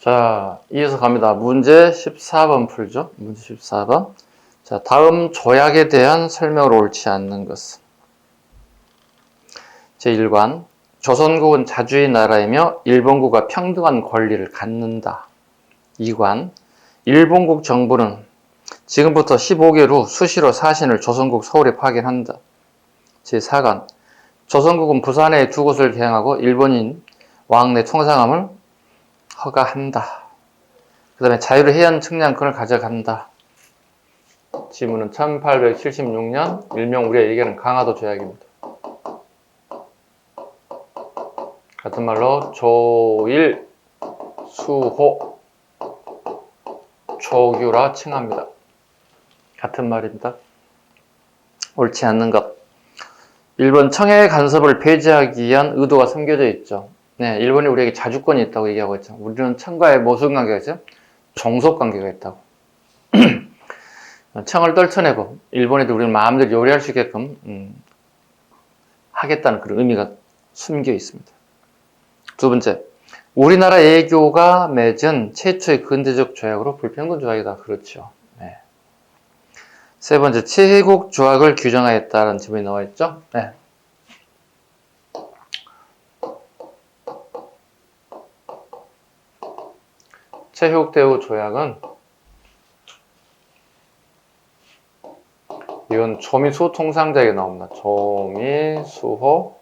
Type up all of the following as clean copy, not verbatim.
자, 이어서 갑니다. 문제 14번 풀죠. 문제 14번. 자, 다음 조약에 대한 설명으로 옳지 않는 것은. 제1관. 조선국은 자주의 나라이며 일본국과 평등한 권리를 갖는다. 2관. 일본국 정부는 지금부터 15개월 후 수시로 사신을 조선국 서울에 파견한다. 제4관. 조선국은 부산에 두 곳을 개항하고 일본인 왕래 통상함을 허가한다. 그 다음에 자유를 해안 측량권을 가져간다. 지문은 1876년 일명 우리가 얘기하는 강화도 조약입니다. 같은 말로 조일, 수호, 조규라 칭합니다. 같은 말입니다. 옳지 않는 것. 일본 청해 간섭을 배제하기 위한 의도가 숨겨져 있죠. 네, 일본이 우리에게 자주권이 있다고 얘기하고 있죠. 우리는 청과의 무슨 관계가 있어요? 종속 관계가 있다고. 청을 떨쳐내고 일본에도 우리는 마음대로 요리할 수 있게끔 하겠다는 그런 의미가 숨겨 있습니다. 두 번째, 우리나라 애교가 맺은 최초의 근대적 조약으로 불평등 조약이다. 그렇죠. 네. 세 번째, 체국 조약을 규정하였다는 지문이 나와 있죠. 네. 체육대우 조약은 이건 조미수 통상자에게 나옵니다. 조미수호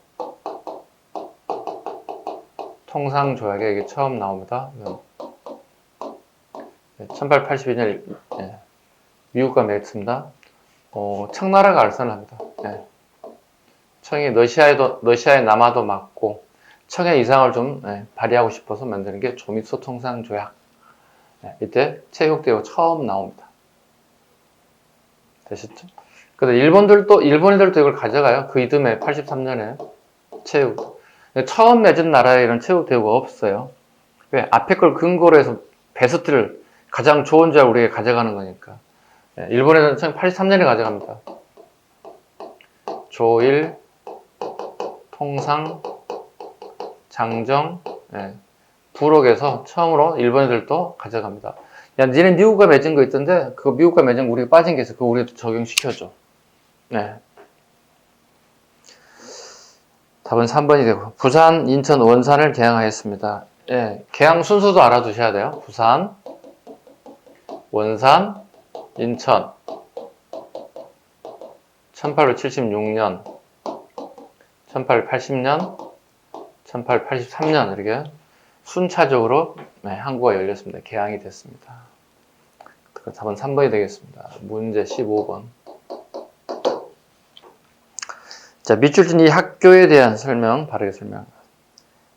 통상조약에 이게 처음 나옵니다. 1882년 미국과 맺습니다. 청나라가 알선을 합니다. 네. 청이 러시아에 남아도 맞고 청의 이상을 좀 발휘하고 싶어서 만드는 게 조미수 통상조약. 네. 이때 체육대우 처음 나옵니다. 되셨죠? 근데 일본인들도 이걸 가져가요. 그 이듬해 83년에 체육. 처음 맺은 나라에 이런 체육 대우가 없어요. 왜? 앞에 걸 근거로 해서 베스트를 가장 좋은 줄 우리가 가져가는 거니까. 일본에는 1983년에 가져갑니다. 조일, 통상, 장정, 부록에서 처음으로 일본인들도 가져갑니다. 야, 니네 미국과 맺은 거 있던데 그거 미국과 맺은 거 우리가 빠진 게 있어. 그거 우리도 적용시켜줘. 네. 답은 3번이 되고 부산, 인천, 원산을 개항하였습니다. 예, 개항 순서도 알아두셔야 돼요. 부산, 원산, 인천 1876년 1880년 1883년 이렇게 순차적으로 항구가 열렸습니다. 개항이 됐습니다. 답은 3번이 되겠습니다. 문제 15번. 자, 밑줄 진 이 학교에 대한 설명, 바르게 설명합니다.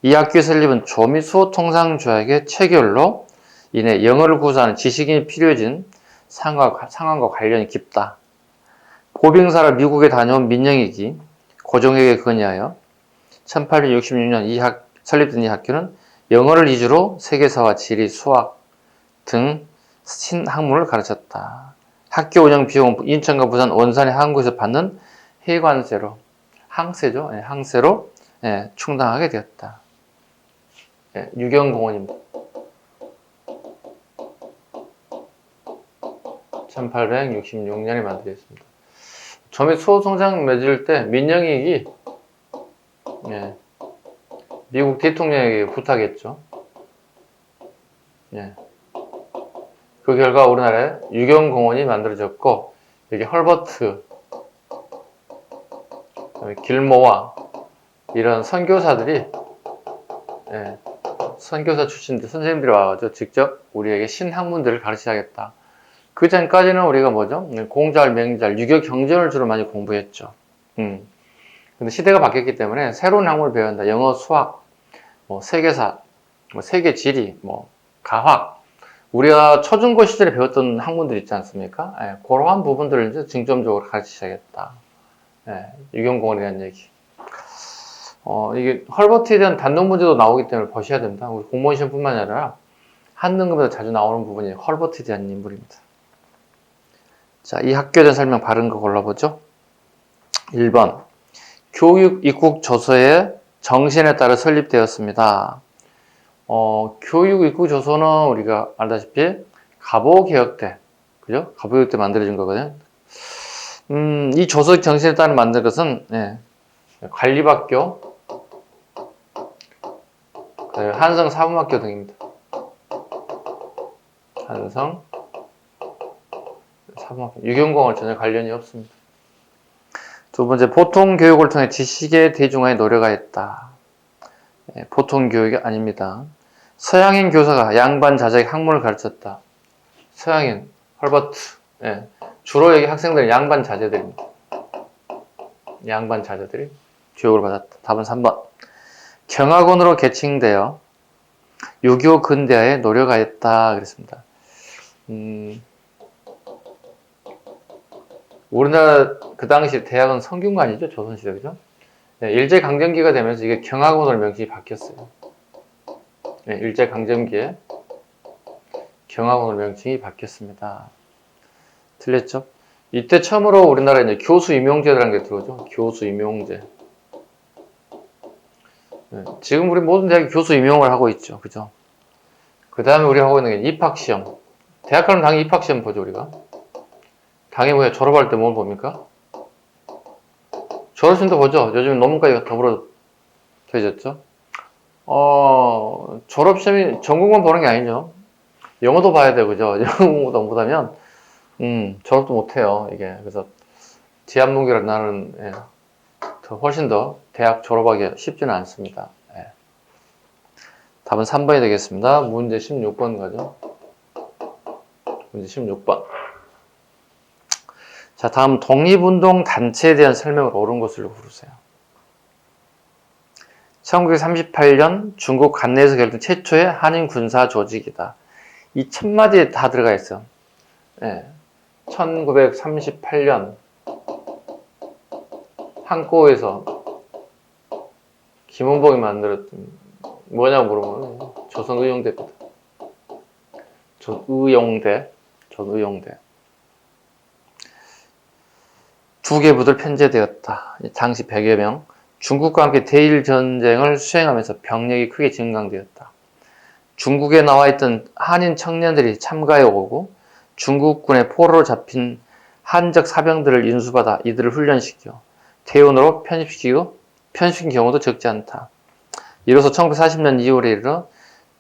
이 학교의 설립은 조미수 통상조약의 체결로 인해 영어를 구사하는 지식인이 필요해진 상황과 관련이 깊다. 보병사를 미국에 다녀온 민영익이 고종에게 건의하여 1866년 설립된 이 학교는 영어를 위주로 세계사와 지리, 수학 등 신학문을 가르쳤다. 학교 운영 비용은 인천과 부산, 원산의 항구에서 받는 해관세로 항세죠. 항세로 충당하게 되었다. 유경공원입니다. 1866년에 만들어졌습니다. 조미수 통상 맺을 때 민영익이 미국 대통령에게 부탁했죠. 그 결과 우리나라에 유경공원이 만들어졌고 여기 헐버트, 길모아 이런 선교사들이 선교사 출신들 선생님들이 와가지고 직접 우리에게 신학문들을 가르쳐야겠다. 그 전까지는 우리가 뭐죠? 공자를, 맹자를, 유교 경전을 주로 많이 공부했죠. 근데 시대가 바뀌었기 때문에 새로운 학문을 배운다. 영어, 수학, 세계사, 세계 지리, 가학. 우리가 초중고 시절에 배웠던 학문들 있지 않습니까? 그러한 부분들을 이제 중점적으로 가르치셔야겠다. 유경공원에 대한 얘기. 이게 헐버트에 대한 단독 문제도 나오기 때문에 보셔야 됩니다. 우리 공무원 시험뿐만 아니라 한등급에서 자주 나오는 부분이 헐버트에 대한 인물입니다. 자, 이 학교에 대한 설명 바른 거 골라보죠. 1번. 교육 입국 조서의 정신에 따라 설립되었습니다. 교육 입국 조서는 우리가 알다시피 갑오개혁 때, 그죠? 갑오개혁 때 만들어진 거거든요. 이 조서 정신에 따라 만든 것은, 예, 관리학교, 한성 사범학교 등입니다. 한성 사범학교. 유경공은 전혀 관련이 없습니다. 두 번째, 보통 교육을 통해 지식의 대중화에 노력하였다. 예, 보통 교육이 아닙니다. 서양인 교사가 양반 자작의 학문을 가르쳤다. 서양인, 헐버트. 예, 주로 여기 학생들은 양반 자제들입니다. 양반 자제들이 교육을 받았다. 답은 3번. 경학원으로 개칭되어 6.25 근대화에 노력하였다. 그랬습니다. 우리나라 그 당시 대학은 성균관이죠. 조선시대, 그죠? 네, 일제강점기가 되면서 이게 경학원으로 명칭이 바뀌었어요. 네, 일제강점기에 경학원으로 명칭이 바뀌었습니다. 틀렸죠? 이때 처음으로 우리나라에 이제 교수 임용제라는 게 들어오죠. 교수 임용제. 네, 지금 우리 모든 대학이 교수 임용을 하고 있죠. 그죠? 그 다음에 우리가 하고 있는 게 입학시험. 대학 가면 당연히 입학시험 보죠, 우리가. 당연히 뭐야, 졸업할 때 뭘 봅니까? 졸업시험도 보죠. 요즘 논문까지 더불어 되어졌죠. 졸업시험이 전국만 보는 게 아니죠. 영어도 봐야 돼요, 그죠? 영어 공부도 못하면, 졸업도 못해요, 이게. 그래서, 지한문교를 나는, 예, 훨씬 더 대학 졸업하기 쉽지는 않습니다. 예. 답은 3번이 되겠습니다. 문제 16번 가죠. 문제 16번. 자, 다음 독립운동 단체에 대한 설명을 옳은 것으로 고르세요. 1938년 중국 관내에서 결정 최초의 한인 군사 조직이다. 이 첫 마디에 다 들어가 있어요. 네. 1938년 한꼬에서 김원봉이 만들었던 뭐냐고 물으면 조선의용대입니다. 전의용대. 두 개 부들 편제되었다. 당시 100여 명. 중국과 함께 대일전쟁을 수행하면서 병력이 크게 증강되었다. 중국에 나와 있던 한인 청년들이 참가해 오고 중국군의 포로로 잡힌 한적 사병들을 인수받아 이들을 훈련시켜 대원으로 편입시킨 경우도 적지 않다. 이로써 1940년 2월에 이르러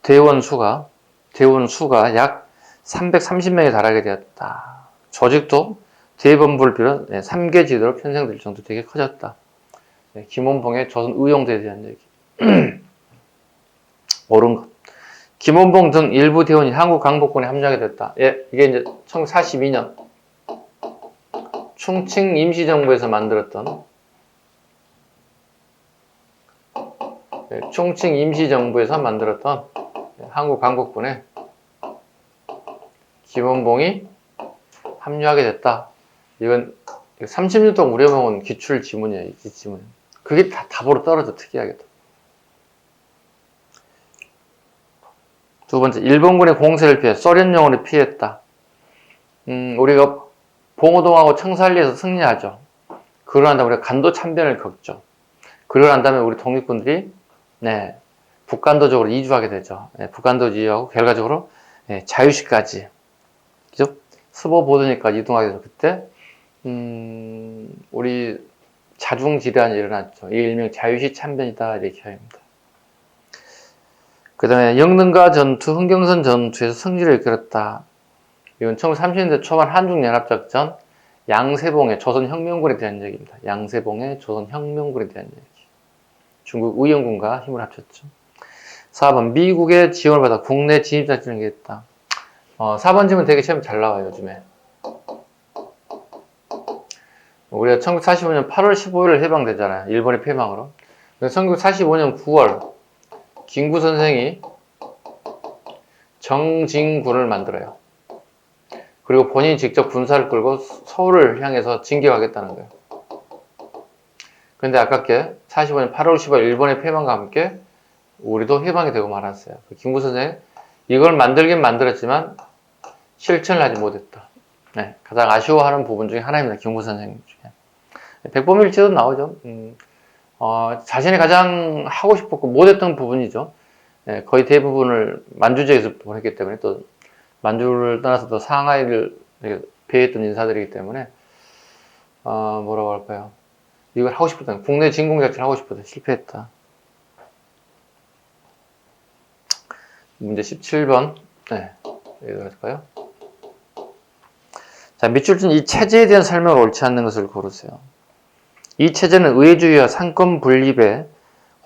대원 수가 약 330명에 달하게 되었다. 조직도 대본부를 비롯 3개 지도로 편성될 정도 되게 커졌다. 김원봉의 조선의용대에 대한 얘기. 옳은 것. 김원봉 등 일부 대원이 한국 강복군에 합류하게 됐다. 예, 이게 이제 1942년 충칭 임시정부에서 만들었던 한국 강복군에 김원봉이 합류하게 됐다. 이건 30년 동안 우려먹은 기출 지문이에요. 이 지문. 그게 다 답으로 떨어져, 특이하게도. 두 번째, 일본군의 공세를 피해 소련용으로 피했다. 우리가 봉오동하고 청산리에서 승리하죠. 그러고 난 다음에 우리가 간도 참변을 겪죠. 그러고 난 다음에 우리 독립군들이 북간도 쪽으로 이주하게 되죠. 북간도 이주하고 결과적으로 자유시까지, 그죠? 스보보드니까지 이동하게 되죠. 그때 우리 자중지대안이 일어났죠. 이게 일명 자유시 참변이다 이렇게 합니다. 그 다음에 영등가 전투, 흥경선 전투에서 승리를 이끌었다. 이건 1930년대 초반 한중연합작전 양세봉의 조선혁명군에 대한 얘기입니다. 양세봉의 조선혁명군에 대한 얘기. 중국 의영군과 힘을 합쳤죠. 4번 미국의 지원을 받아 국내 진입작전을 했다. 4번 질문 되게 시험 잘 나와요, 요즘에. 우리가 1945년 8월 15일 해방되잖아요. 일본의 패망으로. 1945년 9월 김구 선생이 정진군을 만들어요. 그리고 본인이 직접 군사를 끌고 서울을 향해서 진격하겠다는 거예요. 그런데 아깝게 45년 8월 15일 일본의 패망과 함께 우리도 해방이 되고 말았어요. 김구 선생이 이걸 만들긴 만들었지만 실천을 하지 못했다. 가장 아쉬워하는 부분 중에 하나입니다. 김구 선생 중에. 백범일지도 나오죠. 자신이 가장 하고 싶었고 못했던 부분이죠. 예, 거의 대부분을 만주 지역에서 보냈기 때문에 또 만주를 떠나서 또 상하이를 배했던 인사들이기 때문에 뭐라고 할까요? 이걸 하고 싶었던 국내 진공작전을 하고 싶었던 실패했다. 문제 17번. 네, 여기다 할까요? 자, 밑줄 준 이 체제에 대한 설명을 옳지 않는 것을 고르세요. 이 체제는 의회주의와 상권 분립의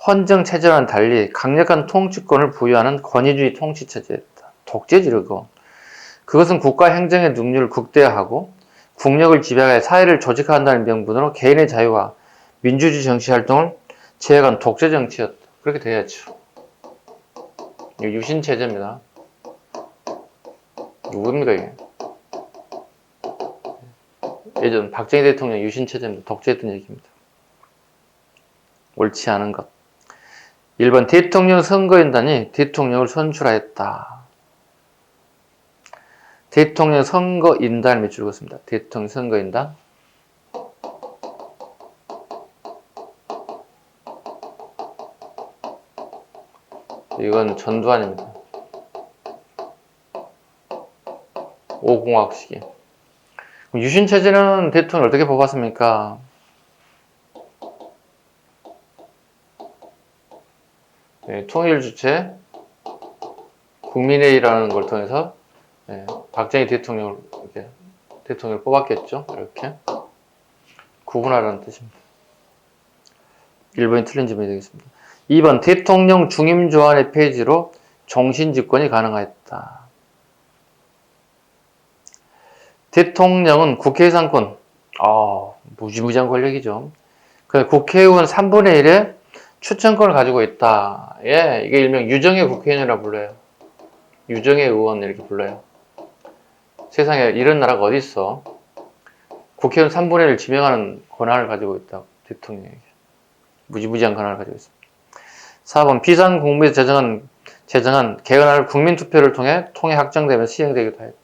헌정 체제와는 달리 강력한 통치권을 부여하는 권위주의 통치 체제였다. 독재지 이거. 그것은 국가 행정의 능률을 극대화하고 국력을 지배하여 사회를 조직한다는 명분으로 개인의 자유와 민주주의 정치 활동을 제어한 독재 정치였다. 그렇게 돼야죠. 이거 유신 체제입니다. 누굽니까 이게? 예전 박정희 대통령 유신 체제입니다. 독재했던 얘기입니다. 옳지 않은 것. 1번 대통령 선거인단이 대통령을 선출하였다. 대통령 선거인단 밑줄 긋습니다. 대통령 선거인단. 이건 전두환입니다. 5공학식이. 유신체제는 대통령을 어떻게 뽑았습니까? 네, 통일주체 국민회의라는 걸 통해서 네, 박정희 대통령을 이렇게 대통령을 뽑았겠죠. 이렇게 구분하라는 뜻입니다. 1번이 틀린 질문이 되겠습니다. 2번 대통령 중임 조안의 폐지로 종신 집권이 가능하였다. 대통령은 국회의장권, 무지무지한 권력이죠. 국회의원 3분의 1의 추천권을 가지고 있다. 예, 이게 일명 유정의 국회의원이라고 불러요. 유정의 의원 이렇게 불러요. 세상에 이런 나라가 어디 있어? 국회의원 3분의 1을 지명하는 권한을 가지고 있다. 대통령에게. 무지무지한 권한을 가지고 있습니다. 4번 비상공무에서 제정한 개헌안을 국민투표를 통해 확정되면서 시행되기도 하였다.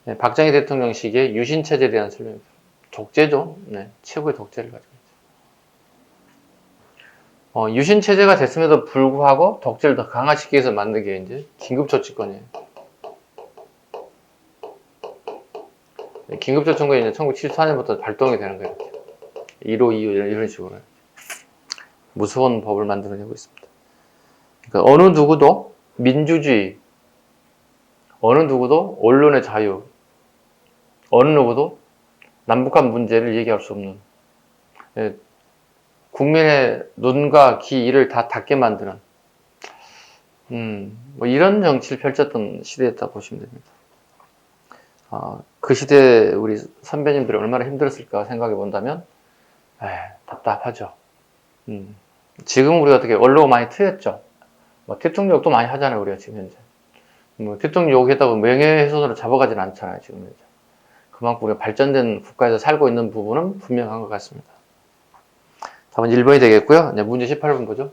네, 박정희 대통령 시기에 유신체제에 대한 설명입니다. 독재죠. 네, 최고의 독재를 가지고 있죠. 유신체제가 됐음에도 불구하고 독재를 더 강화시키기 위해서 만든 게 이제 긴급조치권이에요. 네, 긴급조치권이 이제 1974년부터 발동이 되는 거예요. 1호, 2호 이런 식으로 무서운 법을 만들어내고 있습니다. 그러니까 어느 누구도 민주주의, 어느 누구도 언론의 자유, 어느 누구도 남북한 문제를 얘기할 수 없는 국민의 눈과 귀, 이를 다 닫게 만드는 뭐 이런 정치를 펼쳤던 시대였다 보시면 됩니다. 그 시대에 우리 선배님들이 얼마나 힘들었을까 생각해 본다면 답답하죠. 지금 우리가 어떻게 언론 많이 트였죠. 뭐 대통령 욕도 많이 하잖아요. 우리가 지금 현재 뭐 대통령 욕했다고 명예훼손으로 잡아가진 않잖아요. 지금 현재 그만큼 우리가 발전된 국가에서 살고 있는 부분은 분명한 것 같습니다. 답은 1번이 되겠고요. 이제 문제 18번 보죠.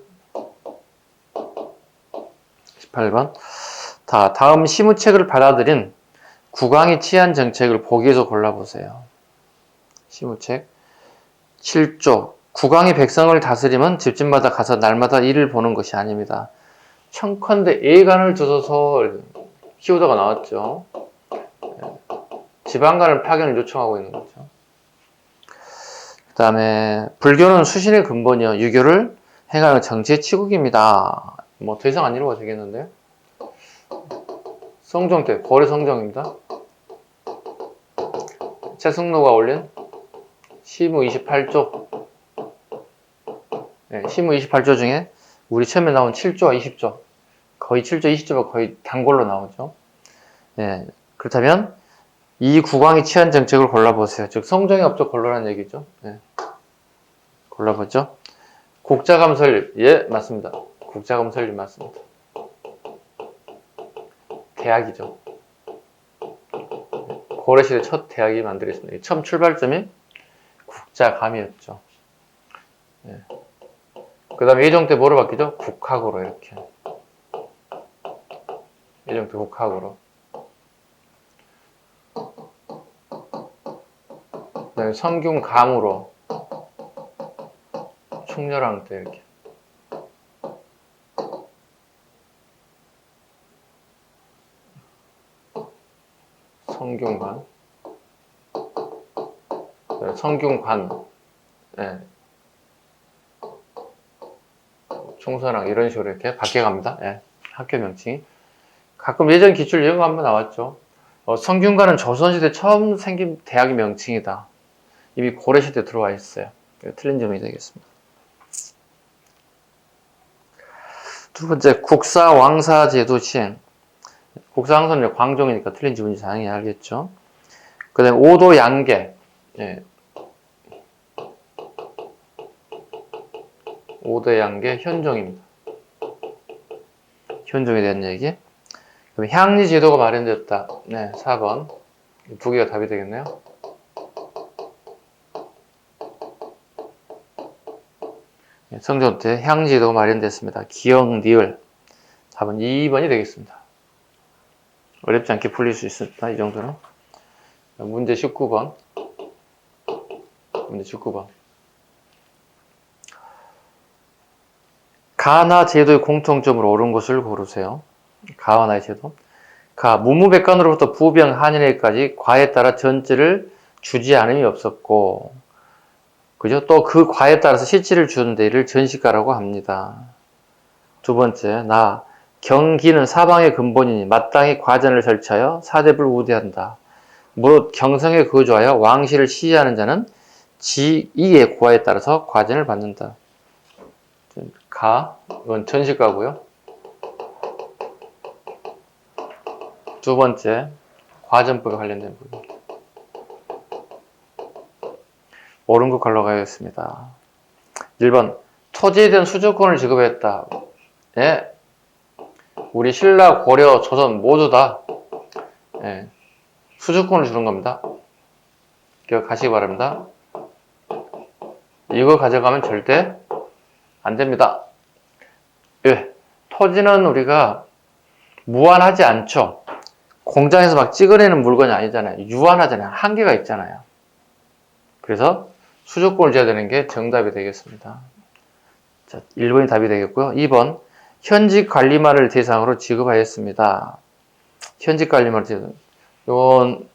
18번. 다음 시무책을 받아들인 국왕이 취한 정책을 보기에서 골라보세요. 시무책 7조. 국왕이 백성을 다스리면 집집마다 가서 날마다 일을 보는 것이 아닙니다. 청컨대 예간을 두서서 키우다가 나왔죠. 지방간을 파견을 요청하고 있는 거죠. 그 다음에 불교는 수신의 근본이요. 유교를 행하는 정치의 치국입니다. 뭐 더 이상 안 읽어도 되겠는데. 성종 때 고려 성종입니다. 최승로가 올린 시무 28조. 네, 시무 28조 중에 우리 처음에 나온 7조와 20조. 거의 7조, 20조가 거의 단골로 나오죠. 네, 그렇다면 이 국왕이 취한 정책을 골라보세요. 즉 성종의 업적 곤란한 얘기죠. 네. 골라보죠. 국자감 설립. 예, 맞습니다. 국자감 설립 맞습니다. 대학이죠. 고려시대 첫 대학이 만들어졌습니다. 처음 출발점이 국자감이었죠. 네. 그 다음에 예종 때 뭐로 바뀌죠? 국학으로 이렇게. 예종 때 국학으로. 그 다음에 성균감으로. 충렬왕 때 이렇게. 성균관. 성균관. 예. 총선왕 이런 식으로 이렇게 바뀌어갑니다. 예. 학교 명칭이. 가끔 예전 기출 이런 거 한번 나왔죠. 성균관은 조선시대 처음 생긴 대학의 명칭이다. 이미 고려시대 들어와 있어요. 틀린 점이 되겠습니다. 두 번째, 국사왕사제도 시행. 국사왕사는 광종이니까 틀린지 뭔지 당연히 알겠죠. 그 다음에 오도양계. 예. 오도양계 현종입니다. 현종에 대한 얘기. 그럼 향리제도가 마련되었다. 네, 4번. 두 개가 답이 되겠네요. 성종 때 향리제도가 마련됐습니다. 기역, 니을. 답은 2번이 되겠습니다. 어렵지 않게 풀릴 수 있습니다. 이 정도는. 문제 19번. 문제 19번. 가나 제도의 공통점으로 옳은 것을 고르세요. 가와나의 제도. 가, 문무백관으로부터 부병 한인회까지 과에 따라 전제를 주지 않음이 없었고, 그죠? 또 그 과에 따라서 실지를 주는 데를 전시가라고 합니다. 두 번째, 나, 경기는 사방의 근본이니 마땅히 과전을 설치하여 사대부를 우대한다. 무릇 경성에 거주하여 왕실을 시위하는 자는 지2의 고하에 따라서 과전을 받는다. 가, 이건 전시가고요. 두 번째, 과전법에 관련된 부분입니다. 옳은 것 걸러 가겠습니다. 1번, 토지에 대한 수주권을 지급했다. 예. 우리 신라, 고려, 조선 모두 다 예. 수주권을 주는 겁니다. 기억하시기 바랍니다. 이거 가져가면 절대 안 됩니다. 예. 토지는 우리가 무한하지 않죠. 공장에서 막 찍어내는 물건이 아니잖아요. 유한하잖아요. 한계가 있잖아요. 그래서 수주권을 줘야 되는 게 정답이 되겠습니다. 자, 1번이 답이 되겠고요. 2번, 현직 관리만을 대상으로 지급하였습니다. 현직 관리만을 대상으로. 이건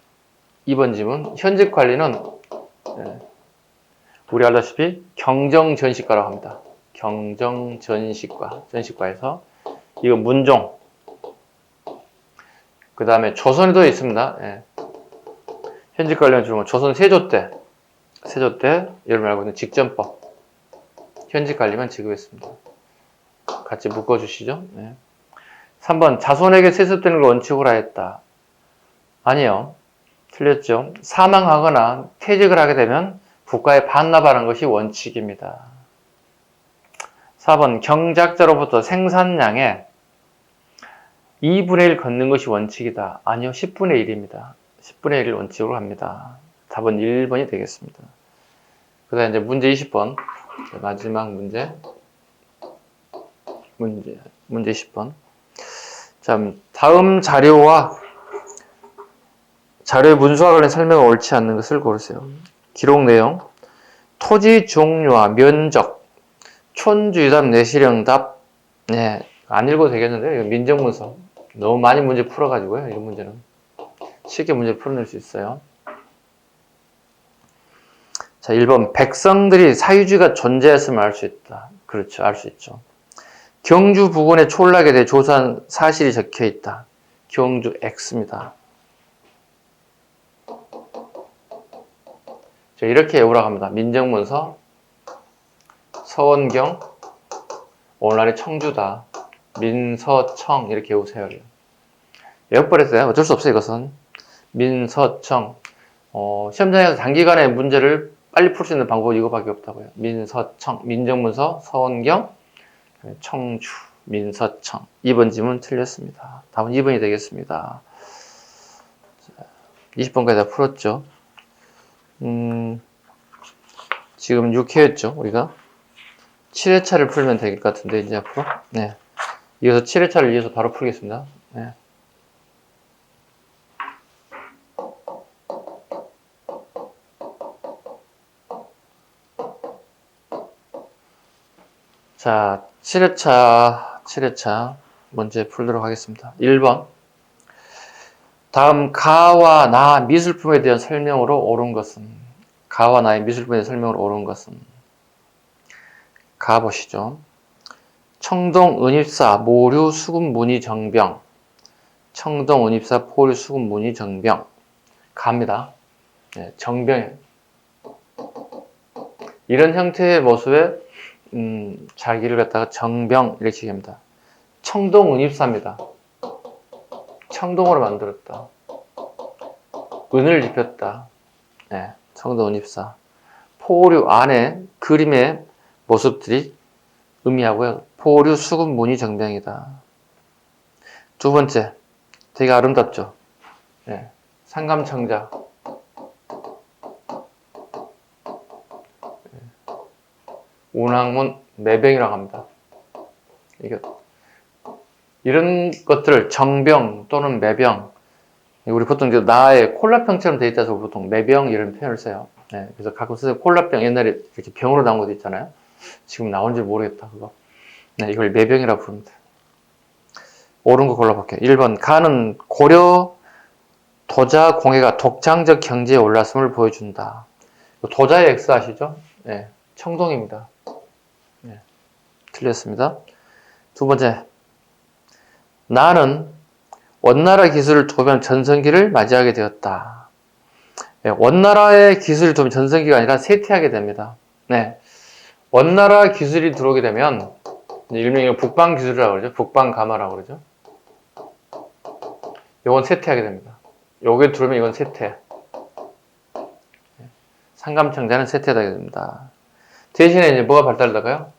2번 지문. 현직 관리는 우리 알다시피 경정전시과라고 합니다. 경정전시과. 전시과에서 이거 문종. 그 다음에 조선에도 있습니다. 예. 현직 관리만 주로 조선 세조 때 여러분 알고 있는 직전법. 현직 관리만 지급했습니다. 같이 묶어주시죠. 네. 3번, 자손에게 세습되는 걸 원칙으로 하였다. 아니요. 틀렸죠. 사망하거나 퇴직을 하게 되면 국가에 반납하는 것이 원칙입니다. 4번, 경작자로부터 생산량의 2분의 1 걷는 것이 원칙이다. 아니요. 10분의 1입니다. 10분의 1을 원칙으로 합니다. 답은 1번이 되겠습니다. 그 다음에 이제 문제 20번. 마지막 문제 20번. 자, 다음 자료와 자료의 문서와 관련 설명은 옳지 않는 것을 고르세요. 기록 내용, 토지 종류와 면적, 촌주의답, 내실형답. 네, 안 읽어도 되겠는데요. 이거 민정문서. 너무 많이 문제 풀어가지고요. 이런 문제는 쉽게 문제 풀어낼 수 있어요. 자, 1번, 백성들이 사유지가 존재했음을 알 수 있다. 그렇죠. 알 수 있죠. 경주 부근의 촌락에 대해 조사한 사실이 적혀 있다. 경주 X입니다. 자, 이렇게 외우라고 합니다. 민정문서, 서원경, 오늘날의 청주다. 민서청, 이렇게 외우세요. 외워버렸어요. 어쩔 수 없어요, 이것은. 민서청. 시험장에서 단기간에 문제를 빨리 풀 수 있는 방법은 이거밖에 없다고요. 민서청, 민정문서, 서원경, 청주, 민서청. 2번 지문 틀렸습니다. 답은 2번이 되겠습니다. 20번까지 다 풀었죠. 지금 6회였죠, 우리가. 7회차를 풀면 될 것 같은데, 이제 앞으로. 네. 이어서 7회차를 이어서 바로 풀겠습니다. 네. 자, 7회차 문제 풀도록 하겠습니다. 1번. 다음 가와 나 미술품에 대한 설명으로 옳은 것은 가와 나의 미술품에 대한 설명으로 옳은 것은 가 보시죠. 청동 은입사 모류 수금 문의 정병 청동 은입사 포류 수금 문의 정병 갑니다. 네, 정병 이런 형태의 모습의 자기를 갖다가 정병 이렇게 얘기합니다. 청동 은입사입니다. 청동으로 만들었다. 은을 입혔다. 네, 청동 은입사. 포류 안에 그림의 모습들이 의미하고요. 포류 수금 문의 정병이다. 두 번째, 되게 아름답죠. 네, 상감청자. 운항문 매병이라고 합니다. 이런 것들을 정병 또는 매병, 우리 보통 나의 콜라병처럼 되어 있다서 보통 매병 이런 표현을 써요. 네, 그래서 가끔 쓰세요. 콜라병 옛날에 이렇게 병으로 나온 것도 있잖아요. 지금 나온지 모르겠다 그거. 네, 이걸 매병이라고 부릅니다. 옳은 거 골라볼게요. 1번 가는 고려 도자 공예가 독창적 경지에 올랐음을 보여준다. 도자의 X 아시죠? 네, 청동입니다. 네, 틀렸습니다. 두 번째, 나는 원나라 기술을 도면 전성기를 맞이하게 되었다. 네, 원나라의 기술이 도면 전성기가 아니라 쇠퇴하게 됩니다. 네, 원나라 기술이 들어오게 되면 일명의 북방 기술이라고 그러죠. 북방 가마라고 그러죠. 이건 쇠퇴하게 됩니다. 요게 들어오면 이건 쇠퇴. 상감청자는 쇠퇴하게 됩니다. 대신에 이제 뭐가 발달될까요?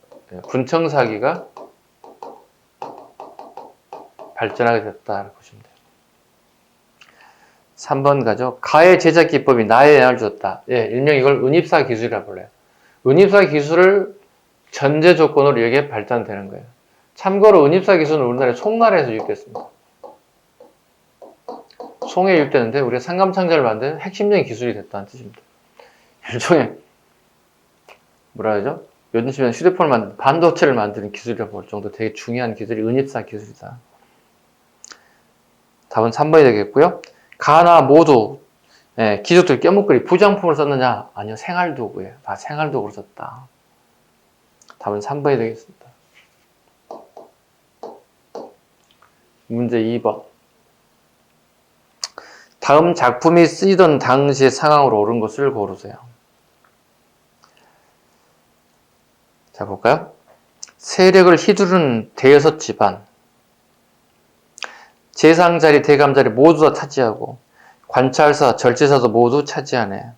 군청사기가 발전하게 됐다 보시면 돼요. 3번 가죠. 가의 제작 기법이 나에 영향을 주었다. 예, 일명 이걸 은입사 기술이라고 불러요. 은입사 기술을 전제 조건으로 여기에 발전되는 거예요. 참고로 은입사 기술은 우리나라의 송나라에서 유입됐습니다. 송에 유입되는데 우리가 상감창자를 만드는 핵심적인 기술이 됐다는 뜻입니다. 일종의 뭐라 하죠? 요즘 시대에 휴대폰을 만드는 반도체를 만드는 기술이라고 볼 정도 되게 중요한 기술이 은입사 기술이다. 답은 3번이 되겠고요. 가나 모두 귀족들 껴묵거리 부장품을 썼느냐? 아니요. 생활도구예요. 다 생활도구로 썼다. 답은 3번이 되겠습니다. 문제 2번. 다음 작품이 쓰이던 당시의 상황으로 옳은 것을 고르세요. 자, 볼까요? 세력을 휘두르는 대여섯 집안, 재상자리, 대감자리 모두 다 차지하고 관찰사, 절제사도 모두 차지하네.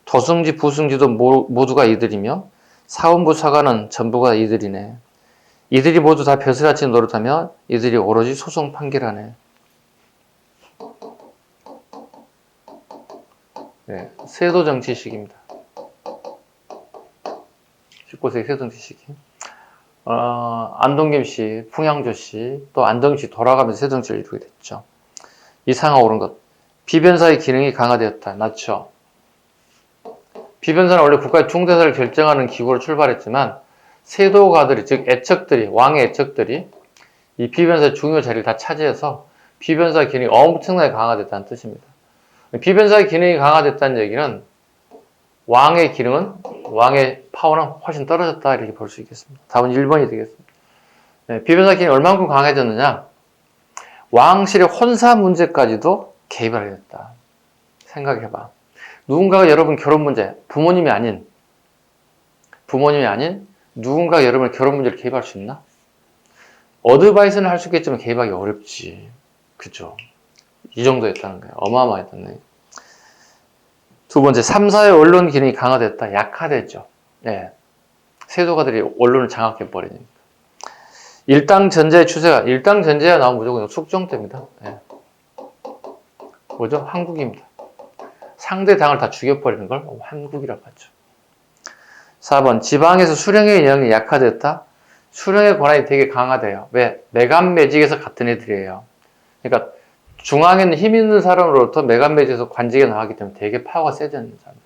도승지, 부승지도 모두가 이들이며 사원부, 사관은 전부가 이들이네. 이들이 모두 다 벼슬아치 노릇하며 이들이 오로지 소송 판결하네. 네, 세도정치식입니다. 19세기 세도정치식이. 안동김 씨, 풍양조 씨, 또 안동김 씨 돌아가면서 세도정치를 이루게 됐죠. 이 상황 옳은 것. 비변사의 기능이 강화되었다. 맞죠? 비변사는 원래 국가의 중대사를 결정하는 기구로 출발했지만 세도가들이, 즉 애척들이, 왕의 애척들이 이 비변사의 중요 자리를 다 차지해서 비변사의 기능이 엄청나게 강화됐다는 뜻입니다. 비변사의 기능이 강화됐다는 얘기는 왕의 기능은, 왕의 파워는 훨씬 떨어졌다 이렇게 볼 수 있겠습니다. 답은 1번이 되겠습니다. 네, 비변사 기능이 얼만큼 강해졌느냐? 왕실의 혼사 문제까지도 개입을 하게 됐다. 생각해봐. 누군가가 여러분 결혼 문제, 부모님이 아닌 누군가가 여러분의 결혼 문제를 개입할 수 있나? 어드바이스는 할 수 있겠지만 개입하기 어렵지. 그죠? 이 정도였다는 거예요. 어마어마했다는 거예요. 두 번째, 3사의 언론 기능이 강화됐다. 약화됐죠. 예. 세도가들이 언론을 장악해버리니까. 일당 전제의 추세가, 일당 전제가 나오면 무조건 숙종됩니다. 예. 뭐죠? 한국입니다. 상대 당을 다 죽여버리는 걸 한국이라고 하죠. 4번, 지방에서 수령의 영향이 약화됐다. 수령의 권한이 되게 강화돼요. 왜? 매간매직에서 같은 애들이에요. 그러니까 중앙에는 힘 있는 사람으로부터 매간매직에서 관직에 나가기 때문에 되게 파워가 세지는 사람들.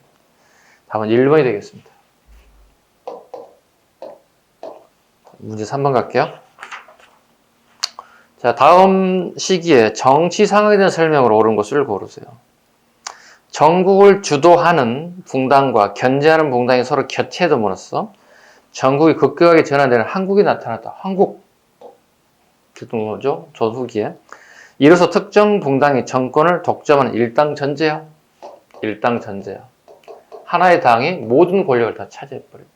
답은 1번이 되겠습니다. 문제 3번 갈게요. 자, 다음 시기에 정치 상황에 대한 설명으로 옳은 것을 고르세요. 전국을 주도하는 붕당과 견제하는 붕당이 서로 교체됨으로써 전국이 급격하게 전환되는 한국이 나타났다. 한국. 듣는 거죠? 조후기에. 이로써 특정 붕당이 정권을 독점하는 일당전제야. 일당전제야. 하나의 당이 모든 권력을 다 차지해버렸다.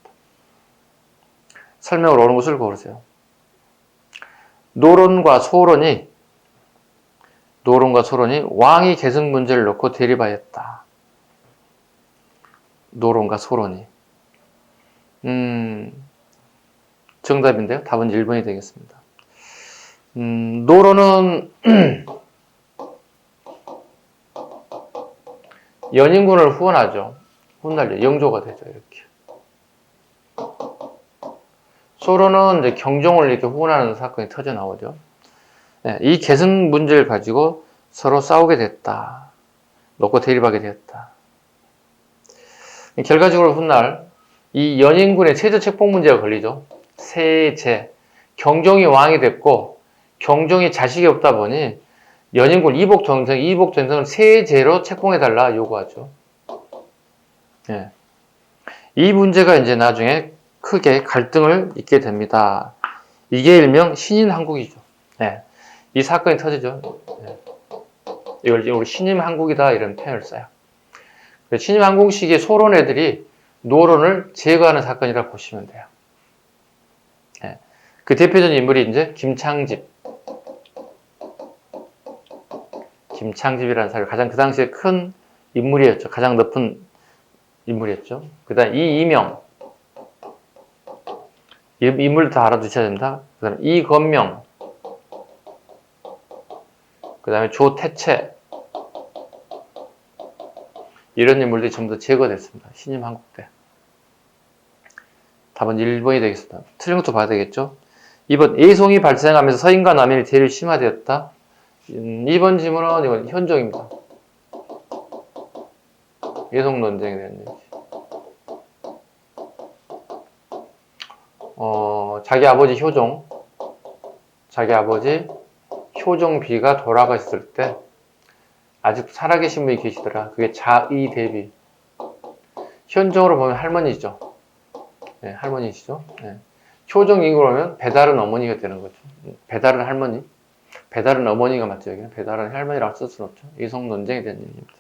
설명을 옳은 것을 고르세요. 노론과 소론이 왕위 계승 문제를 놓고 대립하였다. 노론과 소론이. 정답인데요. 답은 1번이 되겠습니다. 노론은 연인군을 후원하죠. 훗날 영조가 되죠. 이렇게. 소론은 이제 경종을 이렇게 후원하는 사건이 터져 나오죠. 네, 이 계승 문제를 가지고 서로 싸우게 됐다. 놓고 대립하게 되었다. 결과적으로 훗날 이 연인군의 세제 책봉 문제가 걸리죠. 세제. 경종이 왕이 됐고 경종이 자식이 없다 보니 연인군 이복 전성을 세제로 책봉해달라 요구하죠. 네. 이 문제가 이제 나중에 크게 갈등을 빚게 됩니다. 이게 일명 신인한국이죠. 네. 이 사건이 터지죠. 네. 이걸 우리 신임한국이다 이런 표현을 써요. 신임한국 시기에 소론 애들이 노론을 제거하는 사건이라고 보시면 돼요. 네. 그 대표적인 인물이 이제 김창집이라는 사람이 가장 그 당시에 큰 인물이었죠. 가장 높은 인물이었죠. 그 다음 이이명. 인물도 다 알아두셔야 됩니다. 그 다음에 이건명. 그 다음에 조태채. 이런 인물들이 전부 다 제거됐습니다. 신임 한국 때. 답은 1번이 되겠습니다. 틀린 것도 봐야 되겠죠. 2번 애송이 발생하면서 서인과 남인의 대립이 심화되었다. 2번 질문은 이건 현종입니다. 애송 논쟁에 대한 얘기. 자기 아버지 효종비가 돌아가셨을 때 아직도 살아계신 분이 계시더라. 그게 자의 대비. 현종으로 보면 할머니죠. 네, 할머니시죠. 네. 효종이고 그러면 배다른 어머니가 되는 거죠. 배다른 할머니. 배다른 어머니가 맞죠. 여기는 배다른 할머니라고 쓸 수는 없죠. 이성 논쟁에 대한 얘기입니다.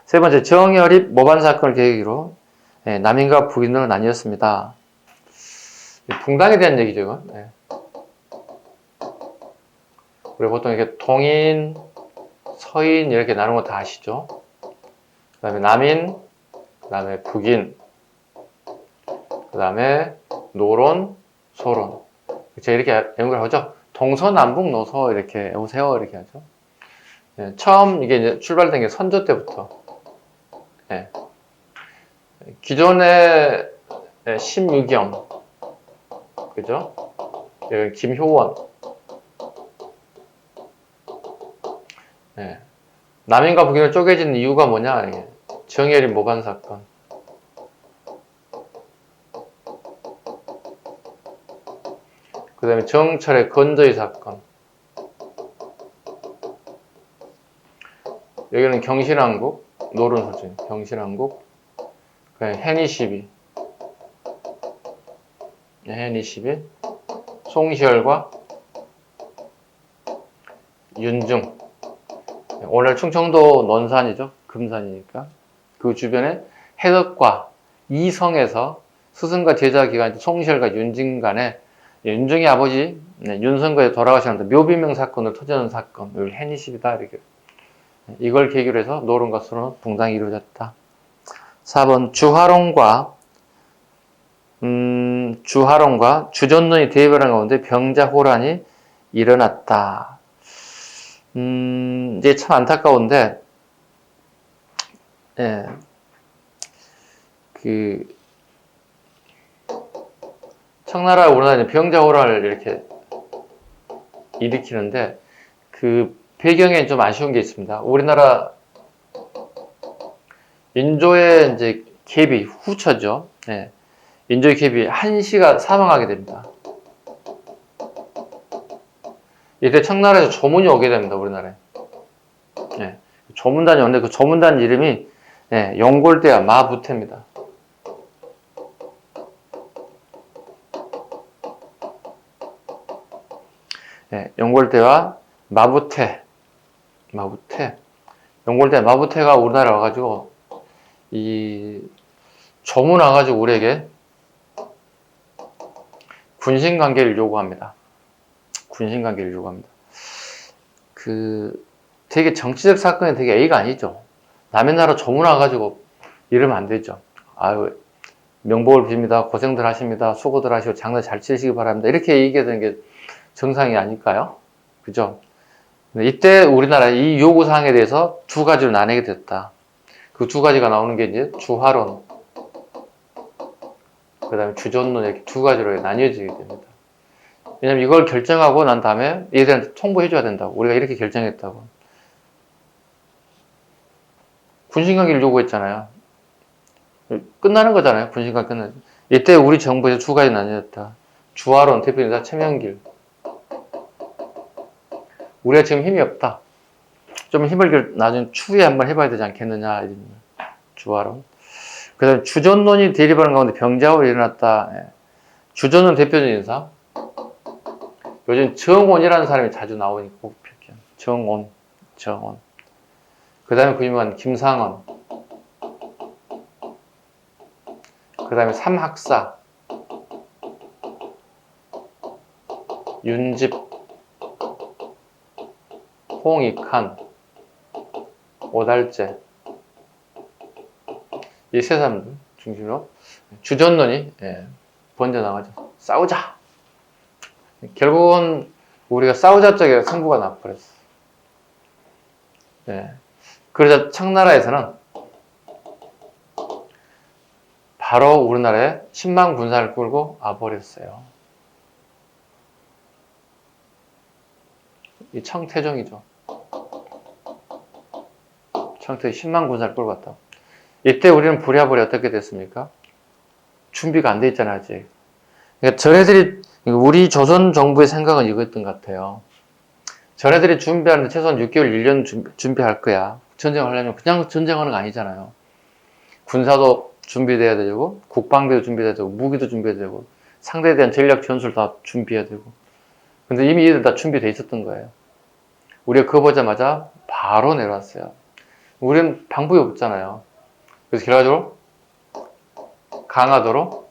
세 번째, 정여립 모반 사건을 계기로 남인과 북인으로 나뉘었습니다. 붕당에 대한 얘기죠, 이건. 네. 우리 보통 이렇게 동인, 서인 이렇게 나누는 거 다 아시죠? 그 다음에 남인, 그 다음에 북인, 그 다음에 노론, 소론. 제가 이렇게 연결하죠. 동서남북 노서 이렇게 오세요 이렇게 하죠. 네, 처음 이게 이제 출발된 게 선조 때부터. 네. 기존의 심유경, 그죠? 여기 김효원. 네. 남인과 북인을 쪼개진 이유가 뭐냐? 정여립 모반 사건. 그 다음에 정철의 건조의 사건. 여기는 경신왕국, 노론소진, 경신왕국. 그 다음에 해니 시비. 해니 시비. 송시열과 윤중. 오늘 충청도 논산이죠. 금산이니까. 그 주변에 해덕과 이성에서 스승과 제자 기간 송시열과 윤중 간에 윤중의 아버지 윤선거에 돌아가셨는데 묘비명 사건을 터지는 사건, 이걸 해니십이다 이렇게. 이걸 계기로 해서 노론과 소론은 붕당이 이루어졌다. 4번 주하론과 주전론이 대립하는 가운데 병자호란이 일어났다. 이제 참 안타까운데, 예, 청나라 우리나라 병자호란을 이렇게 일으키는데 그 배경에 좀 아쉬운 게 있습니다. 우리나라 인조의 이제 계비 후처죠. 네. 인조의 계비 한씨가 사망하게 됩니다. 이때 청나라에서 조문이 오게 됩니다. 우리나라에. 예, 조문단이 오는데 그 조문단 이름이 용골대와 마부태입니다. 용골대와 마부태. 용골대 마부태가 우리나라에 와가지고 이 조문 와가지고 우리에게 군신관계를 요구합니다. 되게 정치적 사건이 되게 A가 아니죠. 남의 나라 조문 와가지고 이러면 안 되죠. 아유, 명복을 빕니다. 고생들 하십니다. 수고들 하시고 장사 잘 치시기 바랍니다. 이렇게 얘기해야 되는 게 정상이 아닐까요? 그죠? 이때 우리나라 이 요구사항에 대해서 두 가지로 나뉘게 됐다. 그 두 가지가 나오는 게 이제 주화론, 그 다음에 주존론 이렇게 두 가지로 나뉘어지게 됩니다. 왜냐면 이걸 결정하고 난 다음에 얘들한테 통보해줘야 된다고. 우리가 이렇게 결정했다고. 군신관계를 요구했잖아요. 끝나는 거잖아요. 군신관계 끝나죠. 이때 우리 정부에서 두 가지 나뉘었다. 주화론 대표이사 최명길. 우리가 지금 힘이 없다. 좀 힘을 나중에 추후에 한번 해봐야 되지 않겠느냐. 이런 주화론. 그 다음에 주존론이 대립하는 가운데 병자호로 일어났다. 주존론 대표적인 인사. 요즘 정원이라는 사람이 자주 나오니까 꼭 필기한. 정원. 그 다음에 그 유명한 김상원. 그 다음에 삼학사. 윤집. 홍익한. 오달재. 이 세 사람들 중심으로 주존론이 번져나가죠. 싸우자. 결국은 우리가 싸우자 쪽에 승부가 나버렸어. 그러자 청나라에서는 바로 우리나라에 10만 군사를 끌고 와버렸어요. 이 청태종이죠. 청태 10만 군사를 끌고 왔다. 이때 우리는 부랴부랴 어떻게 됐습니까? 준비가 안 돼 있잖아요, 아직. 그러니까 전애들이, 우리 조선 정부의 생각은 이거였던 것 같아요. 전애들이 준비하는데 최소한 6개월, 1년 준비할 거야. 전쟁을 하려면 그냥 전쟁하는 거 아니잖아요. 군사도 준비돼야 되고, 국방비도 준비돼야 되고, 무기도 준비해야 되고, 상대에 대한 전략 전술 다 준비해야 되고. 근데 이미 얘들 다 준비돼 있었던 거예요. 우리가 그거 보자마자 바로 내려왔어요. 우리는 방법이 없잖아요. 그래서 결과적으로 강화도로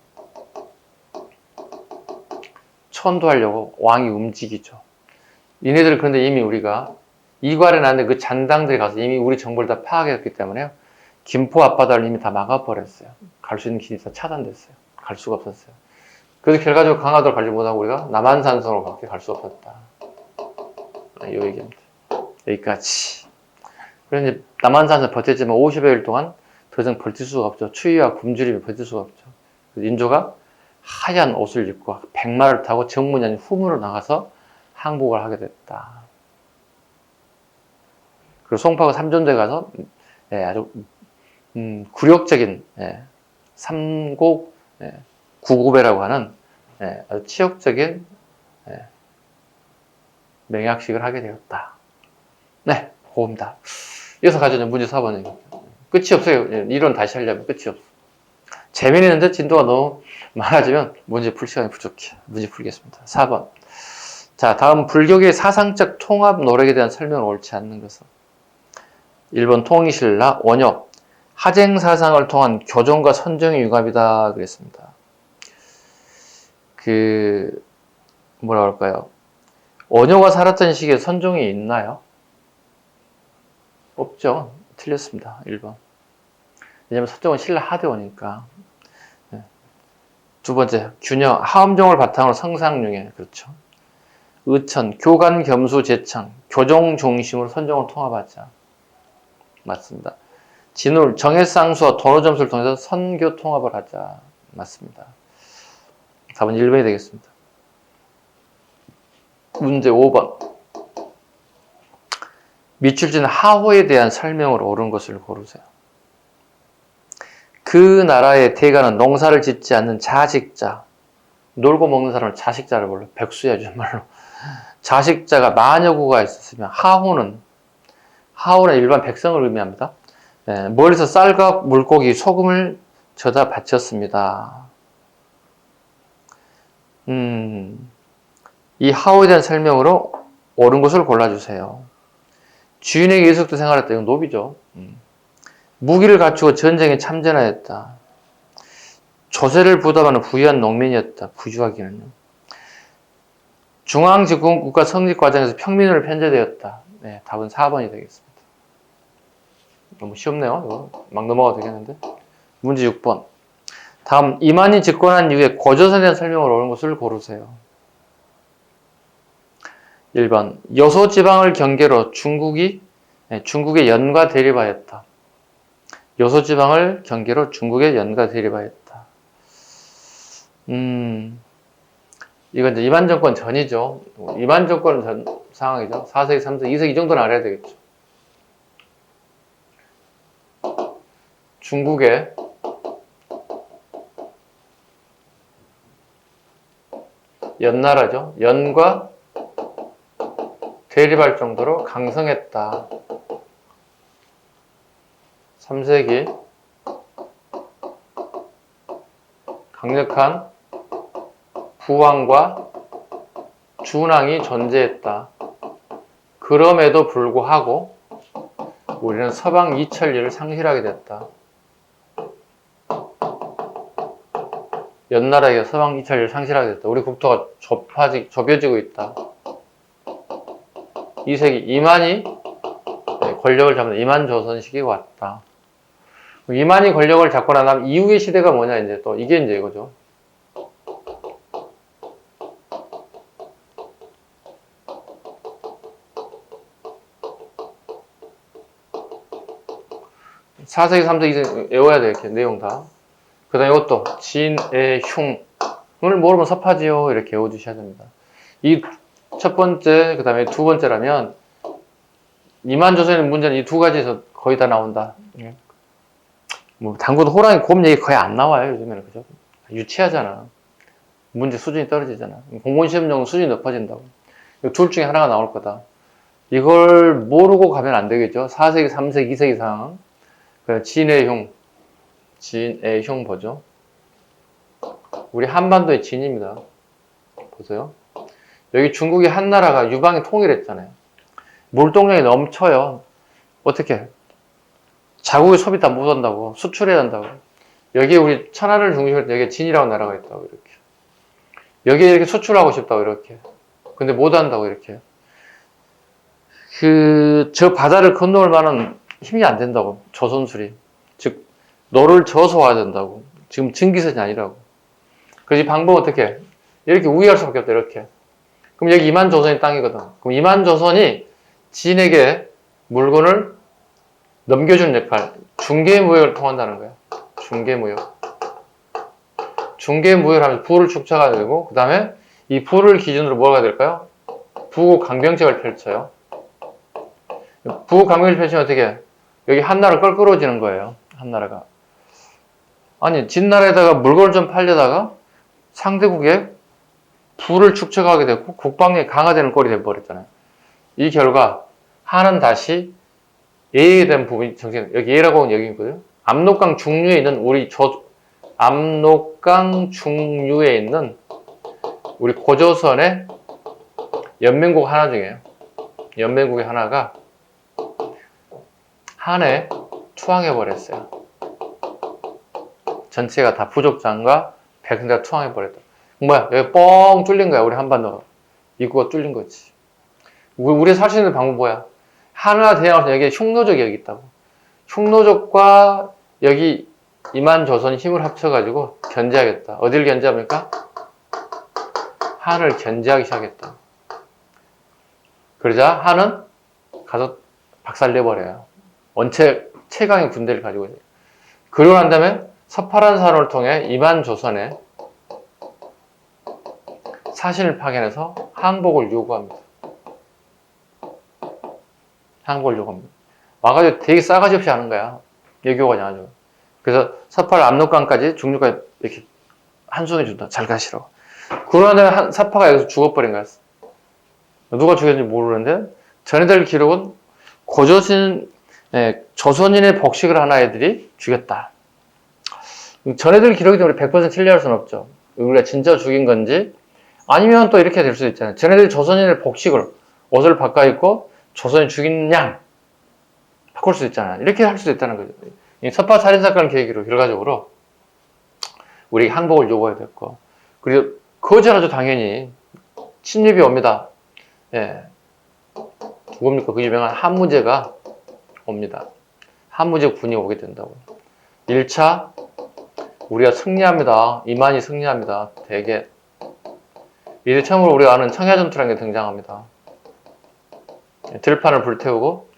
천도하려고 왕이 움직이죠. 이네들 그런데 이미 우리가 이괄해 놨는데 그 잔당들이 가서 이미 우리 정보를 다 파악했기 때문에 김포 앞바다를 이미 다 막아버렸어요. 갈 수 있는 길이 다 차단됐어요. 갈 수가 없었어요. 그래서 결과적으로 강화도를 가지 못하고 우리가 남한산성으로 밖에 갈 수 없었다. 이 얘기입니다. 여기까지. 그래서 이제 남한산성 버텼지만 50여일 동안 더 이상 버틸 수가 없죠. 추위와 굶주림이 버틸 수가 없죠. 그래서 인조가 하얀 옷을 입고 백마를 타고 정문이 아닌 후문으로 나가서 항복을 하게 됐다. 그리고 송파구 삼전도에 가서 아주 굴욕적인 삼곡 구고배라고 하는 아주 치욕적인 맹약식을 하게 되었다. 네, 그겁니다. 이어서 가져오는 문제 4번입니다. 끝이 없어요. 이론 다시 하려면 끝이 없어. 재미있는데 진도가 너무 많아지면 문제 풀 시간이 부족해. 문제 풀겠습니다. 4번. 자, 다음 불교계의 사상적 통합 노력에 대한 설명을 옳지 않는 것은 1번 통일신라, 원효, 하쟁사상을 통한 교종과 선정의 융합이다 그랬습니다. 뭐라 그럴까요? 원효가 살았던 시기에 선종이 있나요? 없죠. 틀렸습니다. 1번. 왜냐면 선종은 신라 하대원이니까. 두 번째, 균형, 하엄종을 바탕으로 성상융해. 그렇죠. 의천, 교간, 겸수, 제창, 교종 중심으로 선종을 통합하자. 맞습니다. 진울, 정해쌍수와 도노점수를 통해서 선교 통합을 하자. 맞습니다. 답은 1번이 되겠습니다. 문제 5번. 미출진 하호에 대한 설명으로 옳은 것을 고르세요. 그 나라의 대가는 농사를 짓지 않는 자식자, 놀고 먹는 사람을 자식자를 불러. 백수야, 정말로. 자식자가 마녀구가 있었으면 하호는 일반 백성을 의미합니다. 예, 멀리서 쌀과 물고기, 소금을 져다 바쳤습니다. 이 하호에 대한 설명으로 옳은 것을 골라주세요. 주인에게 예속도 생활했다. 이건 노비죠. 무기를 갖추고 전쟁에 참전하였다. 조세를 부담하는 부유한 농민이었다. 부주하기는요. 중앙집권국가 성립 과정에서 평민으로 편제되었다. 네, 답은 4번이 되겠습니다. 너무 쉬웠네요. 이거 막 넘어가도 되겠는데. 문제 6번. 다음 이만희 집권한 이후에 고조선에 대한 설명을 옳은 것을 고르세요. 1번. 여소지방을 경계로 중국의 연과 대립하였다. 여소지방을 경계로 중국의 연과 대립하였다. 이건 이제 이만 정권 전이죠. 이만 정권은 전 상황이죠. 4세기, 3세기, 2세기 정도는 알아야 되겠죠. 중국의 연나라죠. 연과 대립할 정도로 강성했다. 3세기 강력한 부왕과 준왕이 존재했다. 그럼에도 불구하고 우리는 서방 이천리를 상실하게 됐다. 연나라에게 서방 이천리를 상실하게 됐다. 우리 국토가 좁혀지고 있다. 2세기 이만희 권력을 잡는 이만조선 시기가 왔다. 이만희 권력을 잡고 난 다음 이후의 시대가 뭐냐, 이제 또 이게 이제 이거죠. (4세기) (3세기) 이제 외워야 돼, 이렇게 내용 다. 그 다음에 이것도 진해흉을 모르면 섭하지요, 이렇게 외워주셔야 됩니다. 이 첫 번째, 그 다음에 두 번째라면 이만조선의 문제는 이 두 가지에서 거의 다 나온다. 뭐 당군 호랑이 곰 얘기 거의 안 나와요, 요즘에는. 그죠? 유치하잖아. 문제 수준이 떨어지잖아. 공무원시험용 수준이 높아진다고. 둘 중에 하나가 나올 거다. 이걸 모르고 가면 안 되겠죠. 4세기, 3세기, 2세기 상황. 진해흉 보죠. 우리 한반도의 진입니다. 보세요. 여기 중국이 한나라가 유방이 통일했잖아요. 물동량이 넘쳐요. 어떻게? 자국의 소비 다 못한다고. 수출해야 한다고. 여기에 우리 천안을 중심으로 여기에 진이라고 나라가 있다고, 이렇게. 여기에 이렇게 수출하고 싶다고, 이렇게. 근데 못한다고, 이렇게. 저 바다를 건너올 만한 힘이 안 된다고. 조선술이. 즉, 너를 저어서 와야 된다고. 지금 증기선이 아니라고. 그래서 이 방법은 어떻게? 이렇게 우회할 수밖에 없다, 이렇게. 그럼 여기 이만조선이 땅이거든. 그럼 이만조선이 진에게 물건을 넘겨주는 역할, 중개무역을 통한다는 거야. 중개무역. 중개무역을 하면 부를 축적해야 되고, 그 다음에 이 부를 기준으로 뭐가 될까요? 부국 강병책을 펼쳐요. 부국 강병책을 펼치면 어떻게? 여기 한나라 껄끄러워지는 거예요. 한나라가. 아니, 진나라에다가 물건을 좀 팔려다가 상대국에 부를 축적하게 되고 국방력이 강화되는 꼴이 돼버렸잖아요. 이 결과 한은 다시 예에 대한 부분이 정신, 여기 예라고 하는 여기거든요. 압록강 중류에 있는 압록강 중류에 있는 우리 고조선의 연맹국 하나 중에요. 연맹국의 하나가 한에 투항해버렸어요. 전체가 다 부족장과 백성들이 투항해버렸다. 뭐야? 여기 뻥 뚫린 거야. 우리 한반도. 입구가 뚫린 거지. 우리 살 수 있는 방법 뭐야? 하나 대항해서 여기에 흉노족이 여기 있다고. 흉노족과 여기 이만조선이 힘을 합쳐가지고 견제하겠다. 어딜 견제합니까? 한을 견제하기 시작했다. 그러자 한은 가서 박살내버려요. 최강의 군대를 가지고 있어요. 그러고 난 다음에 서파란산을 통해 이만조선에 사신을 파견해서 항복을 요구합니다. 항복을 요구합니다. 와가지고 되게 싸가지 없이 하는 거야. 외교관이 아주. 그래서 서파를 압록강까지 중류까지 이렇게 한 손에 준다. 잘 가시라고. 그러고 난 다음에 사파가 여기서 죽어버린 거야. 누가 죽였는지 모르는데 전해들 기록은 조선인의 복식을 한 아이들이 죽였다. 전해들 기록이 우리 100% 틀리할 수는 없죠. 우리가 진짜 죽인 건지 아니면 또 이렇게 될 수도 있잖아요. 전해들이 조선인의 복식을 옷을 바꿔 입고 조선인 죽인 양 바꿀 수 있잖아요. 이렇게 할 수도 있다는 거죠. 섭파 살인사건 계기로 결과적으로 우리 항복을 요구해야 됐고 그리고 거절하죠. 당연히 침입이 옵니다. 예. 누굽니까? 그 유명한 한무제가 옵니다. 한무제 군이 오게 된다고. 1차 우리가 승리합니다. 이만희 승리합니다. 대개 이제 처음으로 우리가 아는 청야전투라는 게 등장합니다. 들판을 불태우고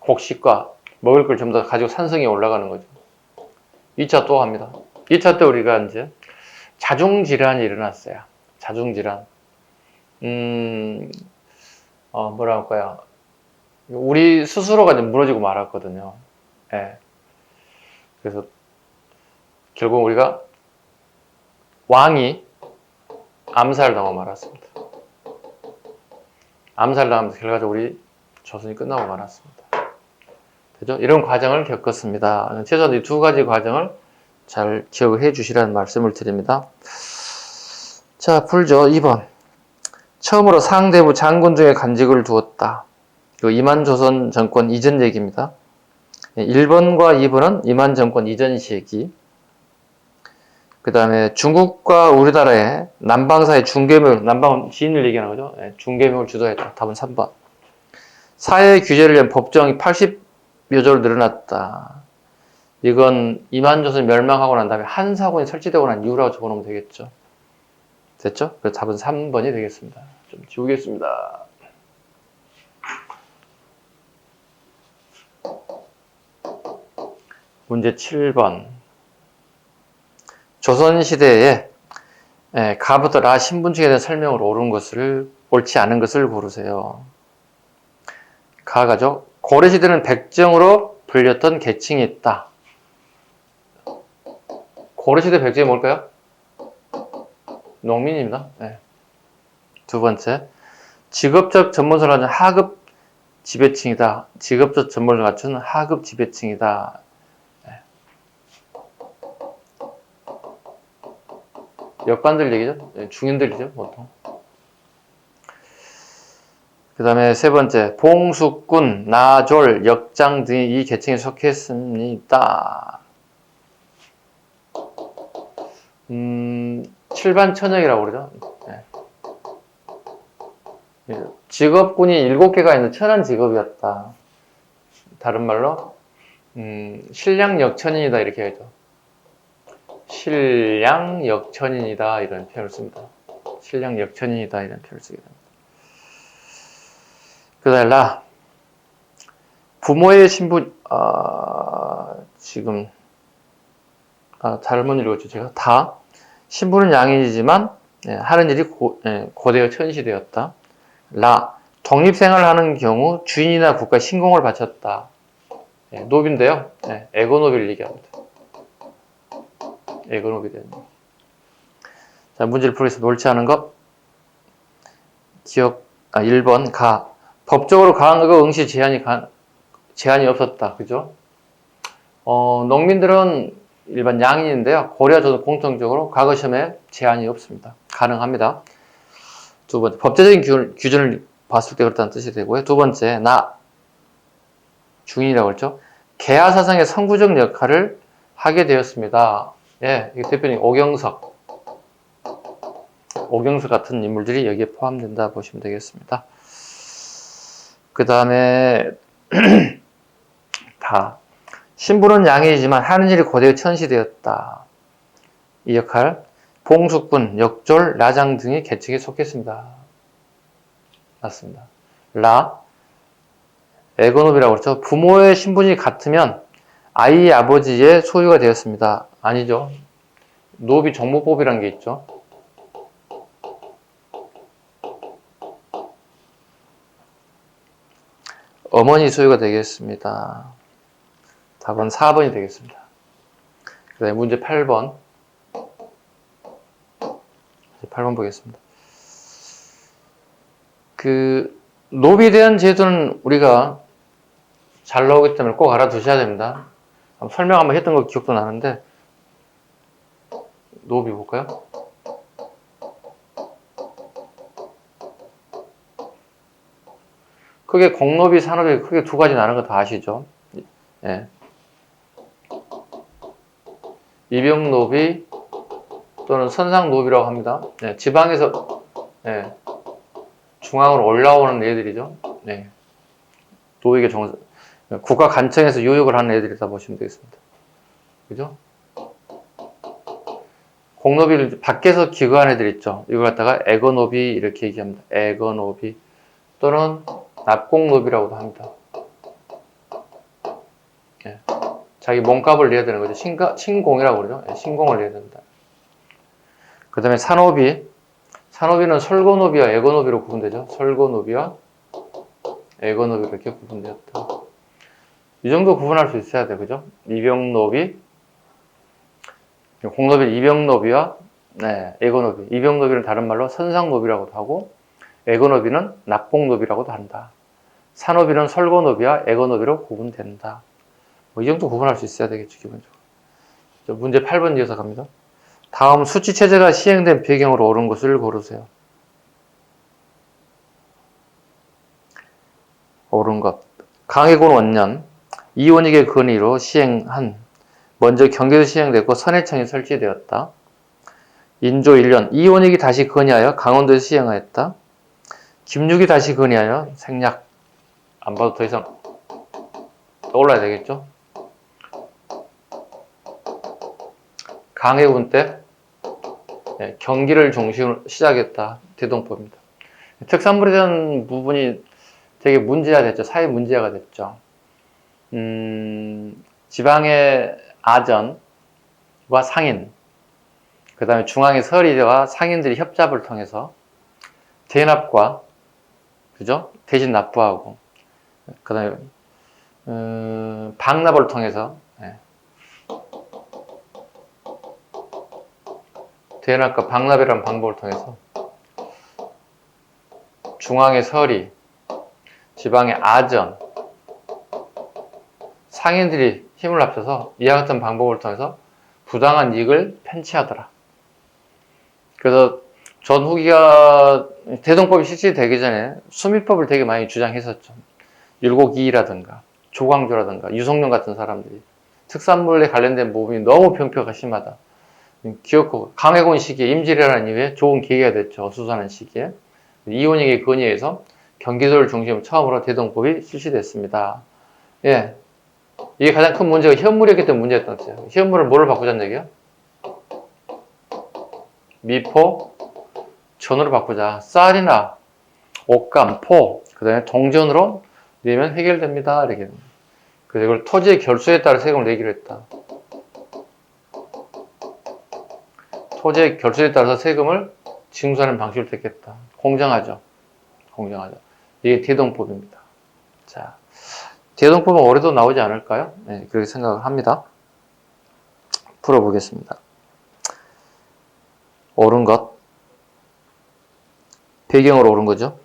곡식과 먹을 걸 전부 다 가지고 산성에 올라가는 거죠. 2차 또 합니다. 2차 때 우리가 이제 자중질환이 일어났어요. 자중질환. 뭐라 할까요? 우리 스스로가 이제 무너지고 말았거든요. 예. 그래서 결국 우리가 왕이 암살당하고 말았습니다. 암살당하면서 결과적으로 우리 조선이 끝나고 말았습니다. 그죠? 이런 과정을 겪었습니다. 최소한 이 두 가지 과정을 잘 기억해 주시라는 말씀을 드립니다. 자, 풀죠. 2번. 처음으로 상대부 장군 중에 간직을 두었다. 이만조선 정권 이전 얘기입니다. 1번과 2번은 이만 정권 이전 시기. 그 다음에 중국과 우리나라의 남방 사이 중개명, 남방은 지인을 얘기하는 거죠. 중개명을 주도했다. 답은 3번. 사회 규제를 위한 법정이 80여 조로 늘어났다. 이건 이만조선이 멸망하고 난 다음에 한사군이 설치되고 난 이후라고 적어놓으면 되겠죠. 됐죠? 그래서 답은 3번이 되겠습니다. 좀 지우겠습니다. 문제 7번. 조선시대에 가부터 라 신분층에 대한 설명으로 옳지 않은 것을 고르세요. 가죠. 고려시대는 백정으로 불렸던 계층이 있다. 고려시대 백정이 뭘까요? 농민입니다. 네. 두 번째, 직업적 전문성을 갖춘 하급 지배층이다. 직업적 전문성을 갖춘 하급 지배층이다. 네. 역관들 얘기죠. 네, 중인들이죠, 보통. 그 다음에 세 번째, 봉숙군, 나졸, 역장 등이 이 계층에 속했습니다. 7반천역이라고 그러죠. 네. 직업군이 7개가 있는 천한 직업이었다. 다른 말로 신량역천인이다 이렇게 하죠. 신량역천인이다 이런 표현을 씁니다. 신량역천인이다 이런 표현을 쓰게 됩니다. 그 다음에 라 부모의 신분 지금 잘못 읽었죠. 제가 다 신분은 양인이지만 하는 일이 고대의 천시되었다. 라 독립생활을 하는 경우 주인이나 국가에 신공을 바쳤다. 노비인데요. 에고노비를 얘기합니다. 에고노비 되는. 자, 문제를 풀겠습니다. 옳지 않은 것. 1번 가. 법적으로 가항과 응시 제한이 없었다. 그죠? 농민들은 일반 양인인데요. 고려 조선 공통적으로 과거 시험에 제한이 없습니다. 가능합니다. 두 번째, 법제적인 규준을 봤을 때 그렇다는 뜻이 되고요. 두 번째, 나 중인이라고 했죠. 계하 사상의 선구적 역할을 하게 되었습니다. 예, 이 대표님 오경석 같은 인물들이 여기에 포함된다 보시면 되겠습니다. 그 다음에 다 신분은 양이지만 하는 일이 고대의 천시되었다. 이 역할 봉숙군, 역졸, 라장 등의 계층에 속했습니다. 맞습니다. 라 에고노비라고 그랬죠. 부모의 신분이 같으면 아이의 아버지의 소유가 되었습니다. 아니죠. 노비 정모법이라는 게 있죠. 어머니 소유가 되겠습니다. 답은 4번이 되겠습니다. 그 다음에 문제 8번. 8번 보겠습니다. 노비에 대한 제도는 우리가 잘 나오기 때문에 꼭 알아두셔야 됩니다. 설명 한번 했던 거 기억도 나는데, 노비 볼까요? 크게 공노비, 산노비 크게 두 가지 나는 거 다 아시죠? 예. 입영노비 또는 선상노비라고 합니다. 예, 지방에서 예, 중앙으로 올라오는 애들이죠. 예. 노예계 국가 간청에서 유역을 하는 애들이다 보시면 되겠습니다. 그죠? 공노비를 밖에서 기거한 애들 있죠. 이걸 갖다가 애거노비 이렇게 얘기합니다. 애거노비 또는 납공노비라고도 합니다. 예. 자기 몸값을 내야 되는 거죠. 신공이라고 그러죠. 예, 신공을 내야 된다. 그 다음에 산노비. 산노비는 설거노비와 애거노비로 구분되죠. 설거노비와 애거노비 이렇게 구분되었다. 이 정도 구분할 수 있어야 돼. 그죠? 입영노비, 공노비는 입영노비와 애거노비. 입영노비는 다른 말로 선상노비라고도 하고, 애거노비는 납공노비라고도 한다. 산노비는 설거노비와 애거노비로 구분된다. 뭐 이 정도 구분할 수 있어야 되겠죠, 기본적으로. 문제 8번 이어서 갑니다. 다음 수치체제가 시행된 배경으로 옳은 것을 고르세요. 옳은 것. 강해군 원년, 이원익의 건의로 시행한, 먼저 경기도 시행됐고 선해청이 설치되었다. 인조 1년, 이원익이 다시 건의하여 강원도에 시행하였다. 김육이 다시 건의하여 생략. 안 봐도 더 이상 떠올라야 되겠죠? 강해군 때 경기를 중심으로 시작했다. 대동법입니다. 특산물에 대한 부분이 되게 문제가 됐죠. 사회 문제가 됐죠. 지방의 아전과 상인, 그 다음에 중앙의 서리와 상인들이 협잡을 통해서 대납과, 그죠? 대신 납부하고, 그 다음에, 방납을 통해서, 대납과 방납이라는 방법을 통해서 중앙의 서리, 지방의 아전, 상인들이 힘을 합쳐서 이와 같은 방법을 통해서 부당한 이익을 편취하더라. 그래서 전후기가 대동법이 실시되기 전에 수미법을 되게 많이 주장했었죠. 율곡이라든가 조광조라든가 유성룡 같은 사람들이 특산물에 관련된 부분이 너무 병폐가 심하다. 기억하고 강해군 시기에 임질이라는 이후에 좋은 계기가 됐죠. 어수선한 시기에 이원익의 건의에서 경기도를 중심으로 처음으로 대동법이 실시됐습니다. 예, 이게 가장 큰 문제가 현물이었기 때문에 문제였던 거죠. 현물을 뭐를 바꾸자는 얘기야? 미포, 전으로 바꾸자. 쌀이나 옷감, 포, 그 다음에 동전으로 내면 해결됩니다. 이렇게. 그래서 이걸 토지의 결수에 따라 세금을 내기로 했다. 토지의 결수에 따라서 세금을 징수하는 방식을 택했다. 공정하죠. 공정하죠. 이게 대동법입니다. 자, 대동법은 올해도 나오지 않을까요? 네, 그렇게 생각을 합니다. 풀어보겠습니다. 옳은 것. 배경으로 옳은 거죠.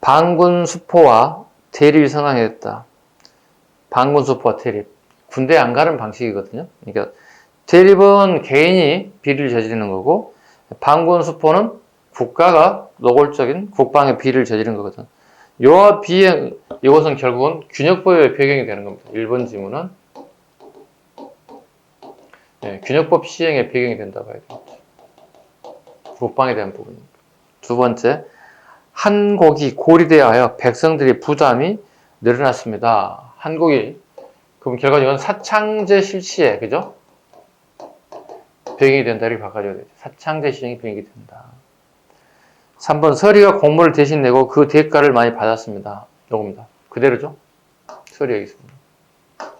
반군 수포와 대립이 선항했다. 반군 수포와 대립. 군대 안 가는 방식이거든요. 그러니까 대립은 개인이 비리를 저지르는 거고, 반군 수포는 국가가 노골적인 국방의 비리를 저지르는 거거든. 요와 비행, 이것은 결국은 균역법의 배경이 되는 겁니다. 1번 지문은 균역법 시행의 배경이 된다고 봐야 되겠죠. 국방에 대한 부분입니다. 두 번째, 한국이 고리되어하여 백성들의 부담이 늘어났습니다. 한국이, 그럼 결과적으로 사창제 실시에, 그죠? 배경이 된다. 이렇게 바꿔줘야 되죠. 사창제 시행이 배경이 된다. 3번, 서리가 공무를 대신 내고 그 대가를 많이 받았습니다. 요겁니다. 그대로죠? 서리 여기 있습니다.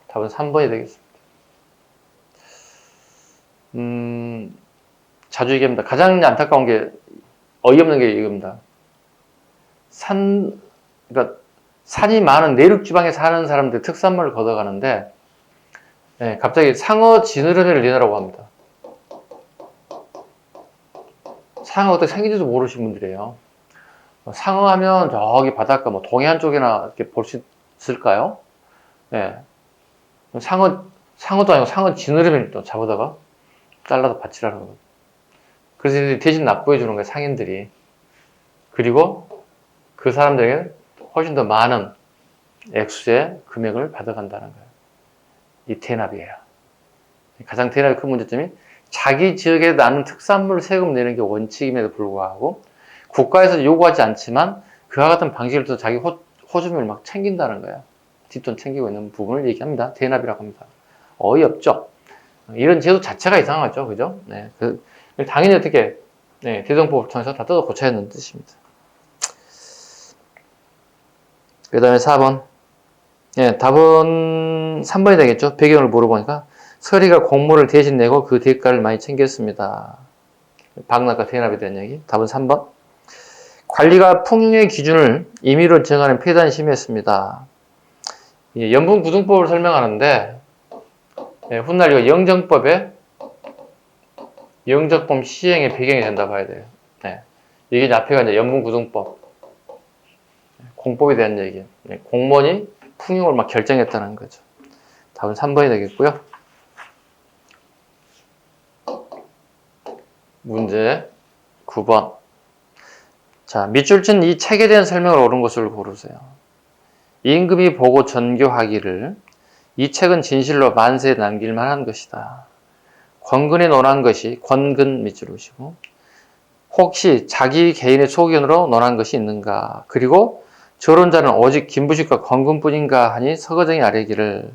답은 3번이 되겠습니다. 자주 얘기합니다. 가장 안타까운 게, 어이없는 게 이겁니다. 그러니까 산이 많은 내륙지방에 사는 사람들 특산물을 걷어가는데, 갑자기 상어 지느러미를 내놓으라고 합니다. 상어가 어떻게 생긴지도 모르신 분들이에요. 상어하면 저기 바닷가 뭐 동해안 쪽이나 이렇게 볼 수 있을까요? 예. 상어도 아니고 상어 지느러미를 또 잡아다가 잘라서 바치라는 거예요. 그래서 대신 납부해 주는 거예요, 상인들이. 그리고 그 사람들에게 훨씬 더 많은 액수의 금액을 받아간다는 거예요. 이 대납이에요. 가장 대납의 큰 문제점이 자기 지역에 나는 특산물 세금 내는 게 원칙임에도 불구하고 국가에서 요구하지 않지만 그와 같은 방식을 통해서 자기 호주민을 막 챙긴다는 거예요. 뒷돈 챙기고 있는 부분을 얘기합니다. 대납이라고 합니다. 어이없죠? 이런 제도 자체가 이상하죠. 그죠? 네. 당연히 어떻게, 네, 대정법을 통해서 다 뜯어 고쳐야 하는 뜻입니다. 그 다음에 4번. 예, 답은 3번이 되겠죠. 배경을 물어보니까 서리가 공모를 대신 내고 그 대가를 많이 챙겼습니다. 방락과 대납에 대한 얘기. 답은 3번. 관리가 풍요의 기준을 임의로 정하는 폐단이 심했습니다. 연분구등법을 설명하는데 훗날 이거 영정법 시행의 배경이 된다 봐야 돼요. 네. 이게 앞에가 이제 연분구등법 공법에 대한 얘기예요. 공무원이 풍요를 막 결정했다는 거죠. 답은 3번이 되겠고요. 문제 9번. 자, 밑줄 친 이 책에 대한 설명을 옳은 것을 고르세요. 임금이 보고 전교하기를 이 책은 진실로 만세에 남길 만한 것이다. 권근에 논한 것이 권근 밑줄 보시고 혹시 자기 개인의 소견으로 논한 것이 있는가? 그리고 저론자는 오직 김부식과 권근뿐인가 하니 서거정이 아뢰기를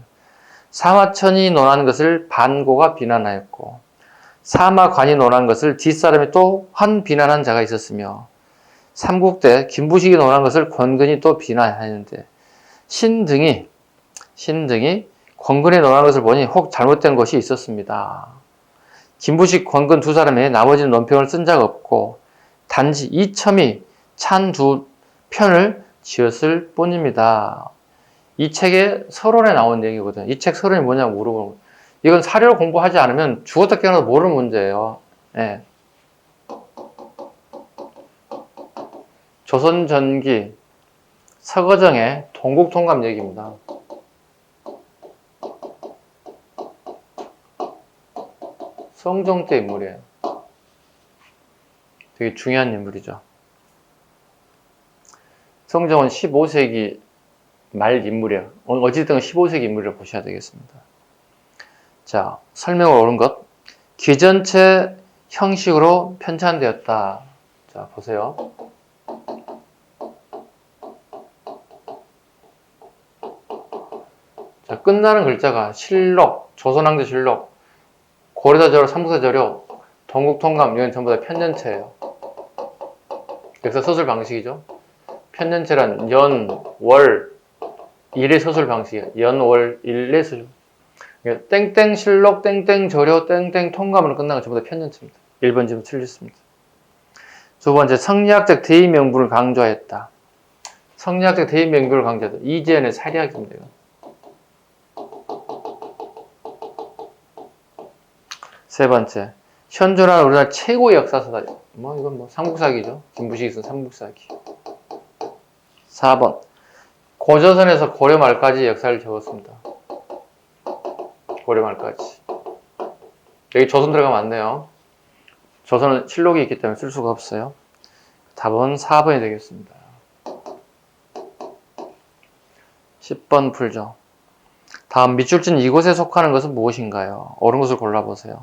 사마천이 논한 것을 반고가 비난하였고 사마관이 논한 것을 뒷사람이 또 한 비난한 자가 있었으며 삼국때 김부식이 논한 것을 권근이 또 비난하였는데 신등이 권근에 논한 것을 보니 혹 잘못된 것이 있었습니다. 김부식, 권근 두 사람의 나머지는 논평을 쓴 적 없고 단지 이첨이 찬 두 편을 지었을 뿐입니다. 이 책에 서론에 나온 얘기거든요. 이 책 서론이 뭐냐고 물어보는 거예요. 이건 사료를 공부하지 않으면 죽었다 깨어나도 모르는 문제예요. 네. 조선 전기 서거정의 동국통감 얘기입니다. 성종 때 인물이에요. 되게 중요한 인물이죠. 성종은 15세기 말 인물이에요. 어찌됐든 15세기 인물을 보셔야 되겠습니다. 자, 설명을 옳은 것. 기전체 형식으로 편찬되었다. 자, 보세요. 자, 끝나는 글자가 실록, 조선왕조 실록, 고려사저로, 삼국사저로, 동국통감, 이건 전부 다 편년체예요. 그래서 서술 방식이죠. 편년체란 연, 월, 일의 서술 방식이에요. 연, 월, 일의 서술. 땡땡 실록, 땡땡 저료, 땡땡 통감으로 끝나는 건 전부 다 편년체입니다. 1번 질문 틀렸습니다. 두 번째, 성리학적 대의 명분을 강조하였다. 성리학적 대의 명분을 강조했다. 이재현의 사리학입니다. 세 번째, 현존하는 우리나라 최고의 역사서다. 이건 삼국사기죠. 김부식이 쓴 삼국사기. 4번, 고조선에서 고려 말까지 역사를 적었습니다. 고려 말까지. 여기 조선 들어가면 안 돼요. 조선은 실록이 있기 때문에 쓸 수가 없어요. 답은 4번이 되겠습니다. 10번 풀죠. 다음 밑줄 친 이곳에 속하는 것은 무엇인가요? 옳은 것을 골라보세요.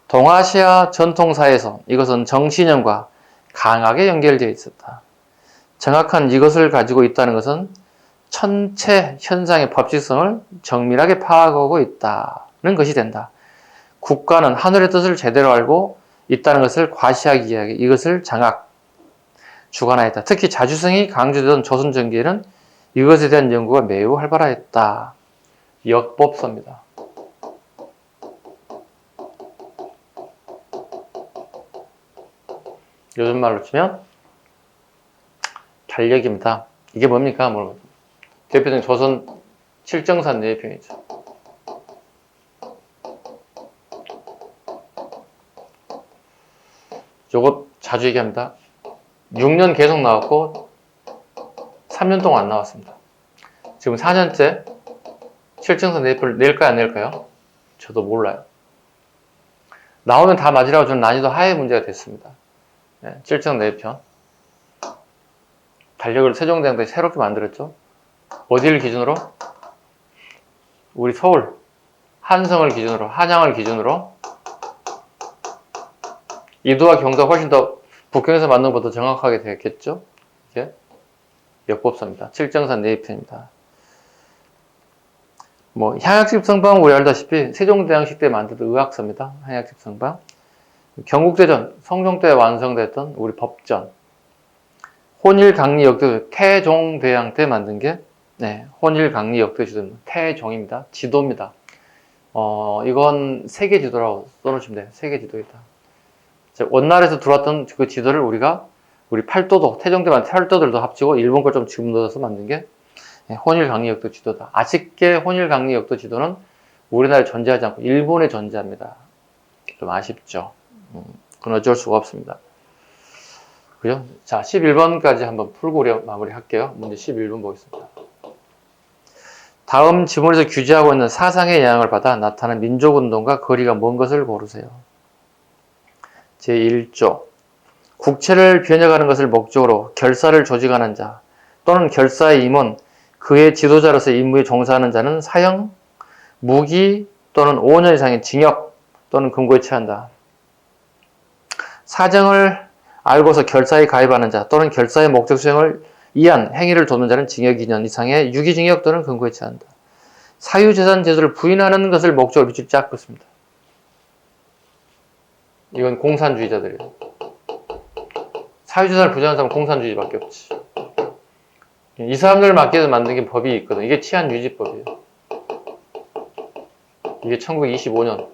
동아시아 전통사에서 이것은 정신형과 강하게 연결되어 있었다. 정확한 이것을 가지고 있다는 것은 천체 현상의 법칙성을 정밀하게 파악하고 있다는 것이 된다. 국가는 하늘의 뜻을 제대로 알고 있다는 것을 과시하기 위하여 이것을 장악, 주관하였다. 특히 자주성이 강조되던 조선 전기에는 이것에 대한 연구가 매우 활발하였다. 역법서입니다. 요즘 말로 치면 달력입니다. 이게 뭡니까? 대표적인 조선 칠정산 내외평이죠. 요거 자주 얘기합니다. 6년 계속 나왔고 3년 동안 안 나왔습니다. 지금 4년째 실증서 내입을 낼까요, 안 낼까요? 저도 몰라요. 나오면 다 맞으라고 저는 난이도 하에 문제가 됐습니다. 네, 실증서 내입편. 달력을 세종대왕대 새롭게 만들었죠. 어디를 기준으로? 우리 서울, 한성을 기준으로, 한양을 기준으로. 이도와 경도가 훨씬 더 북경에서 만든 것보다 정확하게 되겠죠. 이게 역법사입니다. 칠정산 내입편입니다. 뭐 향약집성방 우리 알다시피 세종대왕식 때 만든 의학서입니다. 향약집성방. 경국대전 성종 때 완성됐던 우리 법전. 혼일강리 역대 태종대왕 때 만든 게 혼일강리 역대 지도입니다. 태종입니다. 지도입니다. 이건 세계 지도라고 써놓으시면 돼요. 세계 지도이다. 원날에서 들어왔던 그 지도를 우리 팔도도, 태종대왕 팔도들도 합치고 일본 걸 좀 지금 넣어서 만든 게 혼일강리역도 지도다. 아쉽게 혼일강리역도 지도는 우리나라에 존재하지 않고 일본에 존재합니다. 좀 아쉽죠. 그건 어쩔 수가 없습니다. 그죠? 자, 11번까지 한번 풀고 우리 마무리할게요. 문제 11번 보겠습니다. 다음 지문에서 규제하고 있는 사상의 영향을 받아 나타난 민족운동과 거리가 먼 것을 고르세요. 제1조 국채를 변혁하는 것을 목적으로 결사를 조직하는 자 또는 결사의 임원, 그의 지도자로서 임무에 종사하는 자는 사형, 무기 또는 5년 이상의 징역 또는 금고에 처한다. 사정을 알고서 결사에 가입하는 자 또는 결사의 목적 수행을 이한 행위를 돕는 자는 징역 2년 이상의 유기징역 또는 금고에 처한다. 사유재산 제도를 부인하는 것을 목적으로 비추지 않습니다. 이건 공산주의자들이에요. 사유재산을 부정하는 사람은 공산주의밖에 없지. 이 사람들을 막기 위해서 만든 게 법이 있거든. 이게 치안유지법이에요. 이게 1925년.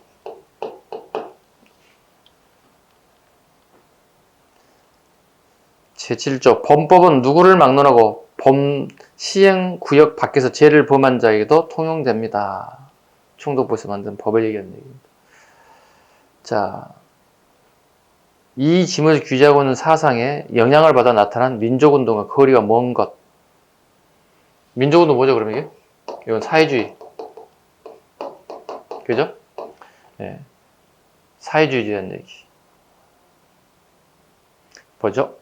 제7조 범법은 누구를 막론하고 범 시행구역 밖에서 죄를 범한 자에게도 통용됩니다. 총독부에서 만든 법을 얘기하는 얘기입니다. 자, 이 지문에서 규제하고 있는 사상에 영향을 받아 나타난 민족운동과 거리가 먼 것. 민족운동 뭐죠, 그럼 이게? 이건 사회주의. 그죠? 네. 사회주의에 대한 얘기. 보죠?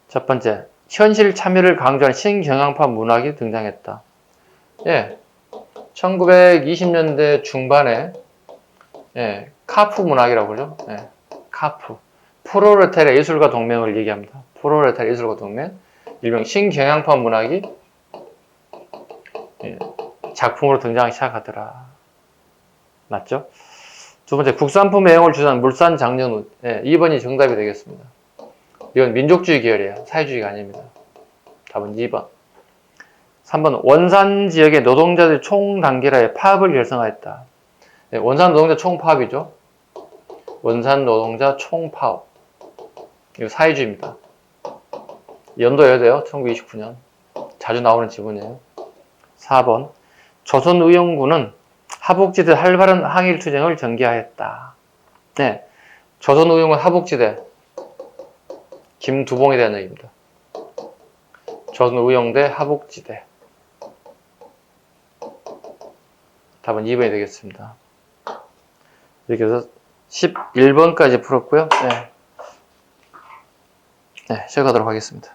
첫 번째, 현실 참여를 강조하는 신경향파 문학이 등장했다. 예. 1920년대 중반에, 카프 문학이라고 그러죠? 카프. 프로레타리아 예술가 동맹을 얘기합니다. 프로레타리아 예술가 동맹. 일명 신경향파 문학이 작품으로 등장하기 시작하더라. 맞죠? 두 번째, 국산품 애용을 주장하는 물산 장년우. 2번이 정답이 되겠습니다. 이건 민족주의 계열이에요. 사회주의가 아닙니다. 답은 2번. 3번, 원산 지역의 노동자들이 총단결하여 파업을 결성하였다. 원산 노동자 총파업이죠. 원산 노동자 총파업. 이거 사회주의입니다. 연도여야 돼요. 1929년. 자주 나오는 지문이에요. 4번, 조선의용군은 하복지대 활발한 항일투쟁을 전개하였다. 조선의용군 하복지대. 김두봉에 대한 얘기입니다. 조선의용대 하복지대. 답은 2번이 되겠습니다. 이렇게 해서 11번까지 풀었고요. 시작하도록 하겠습니다.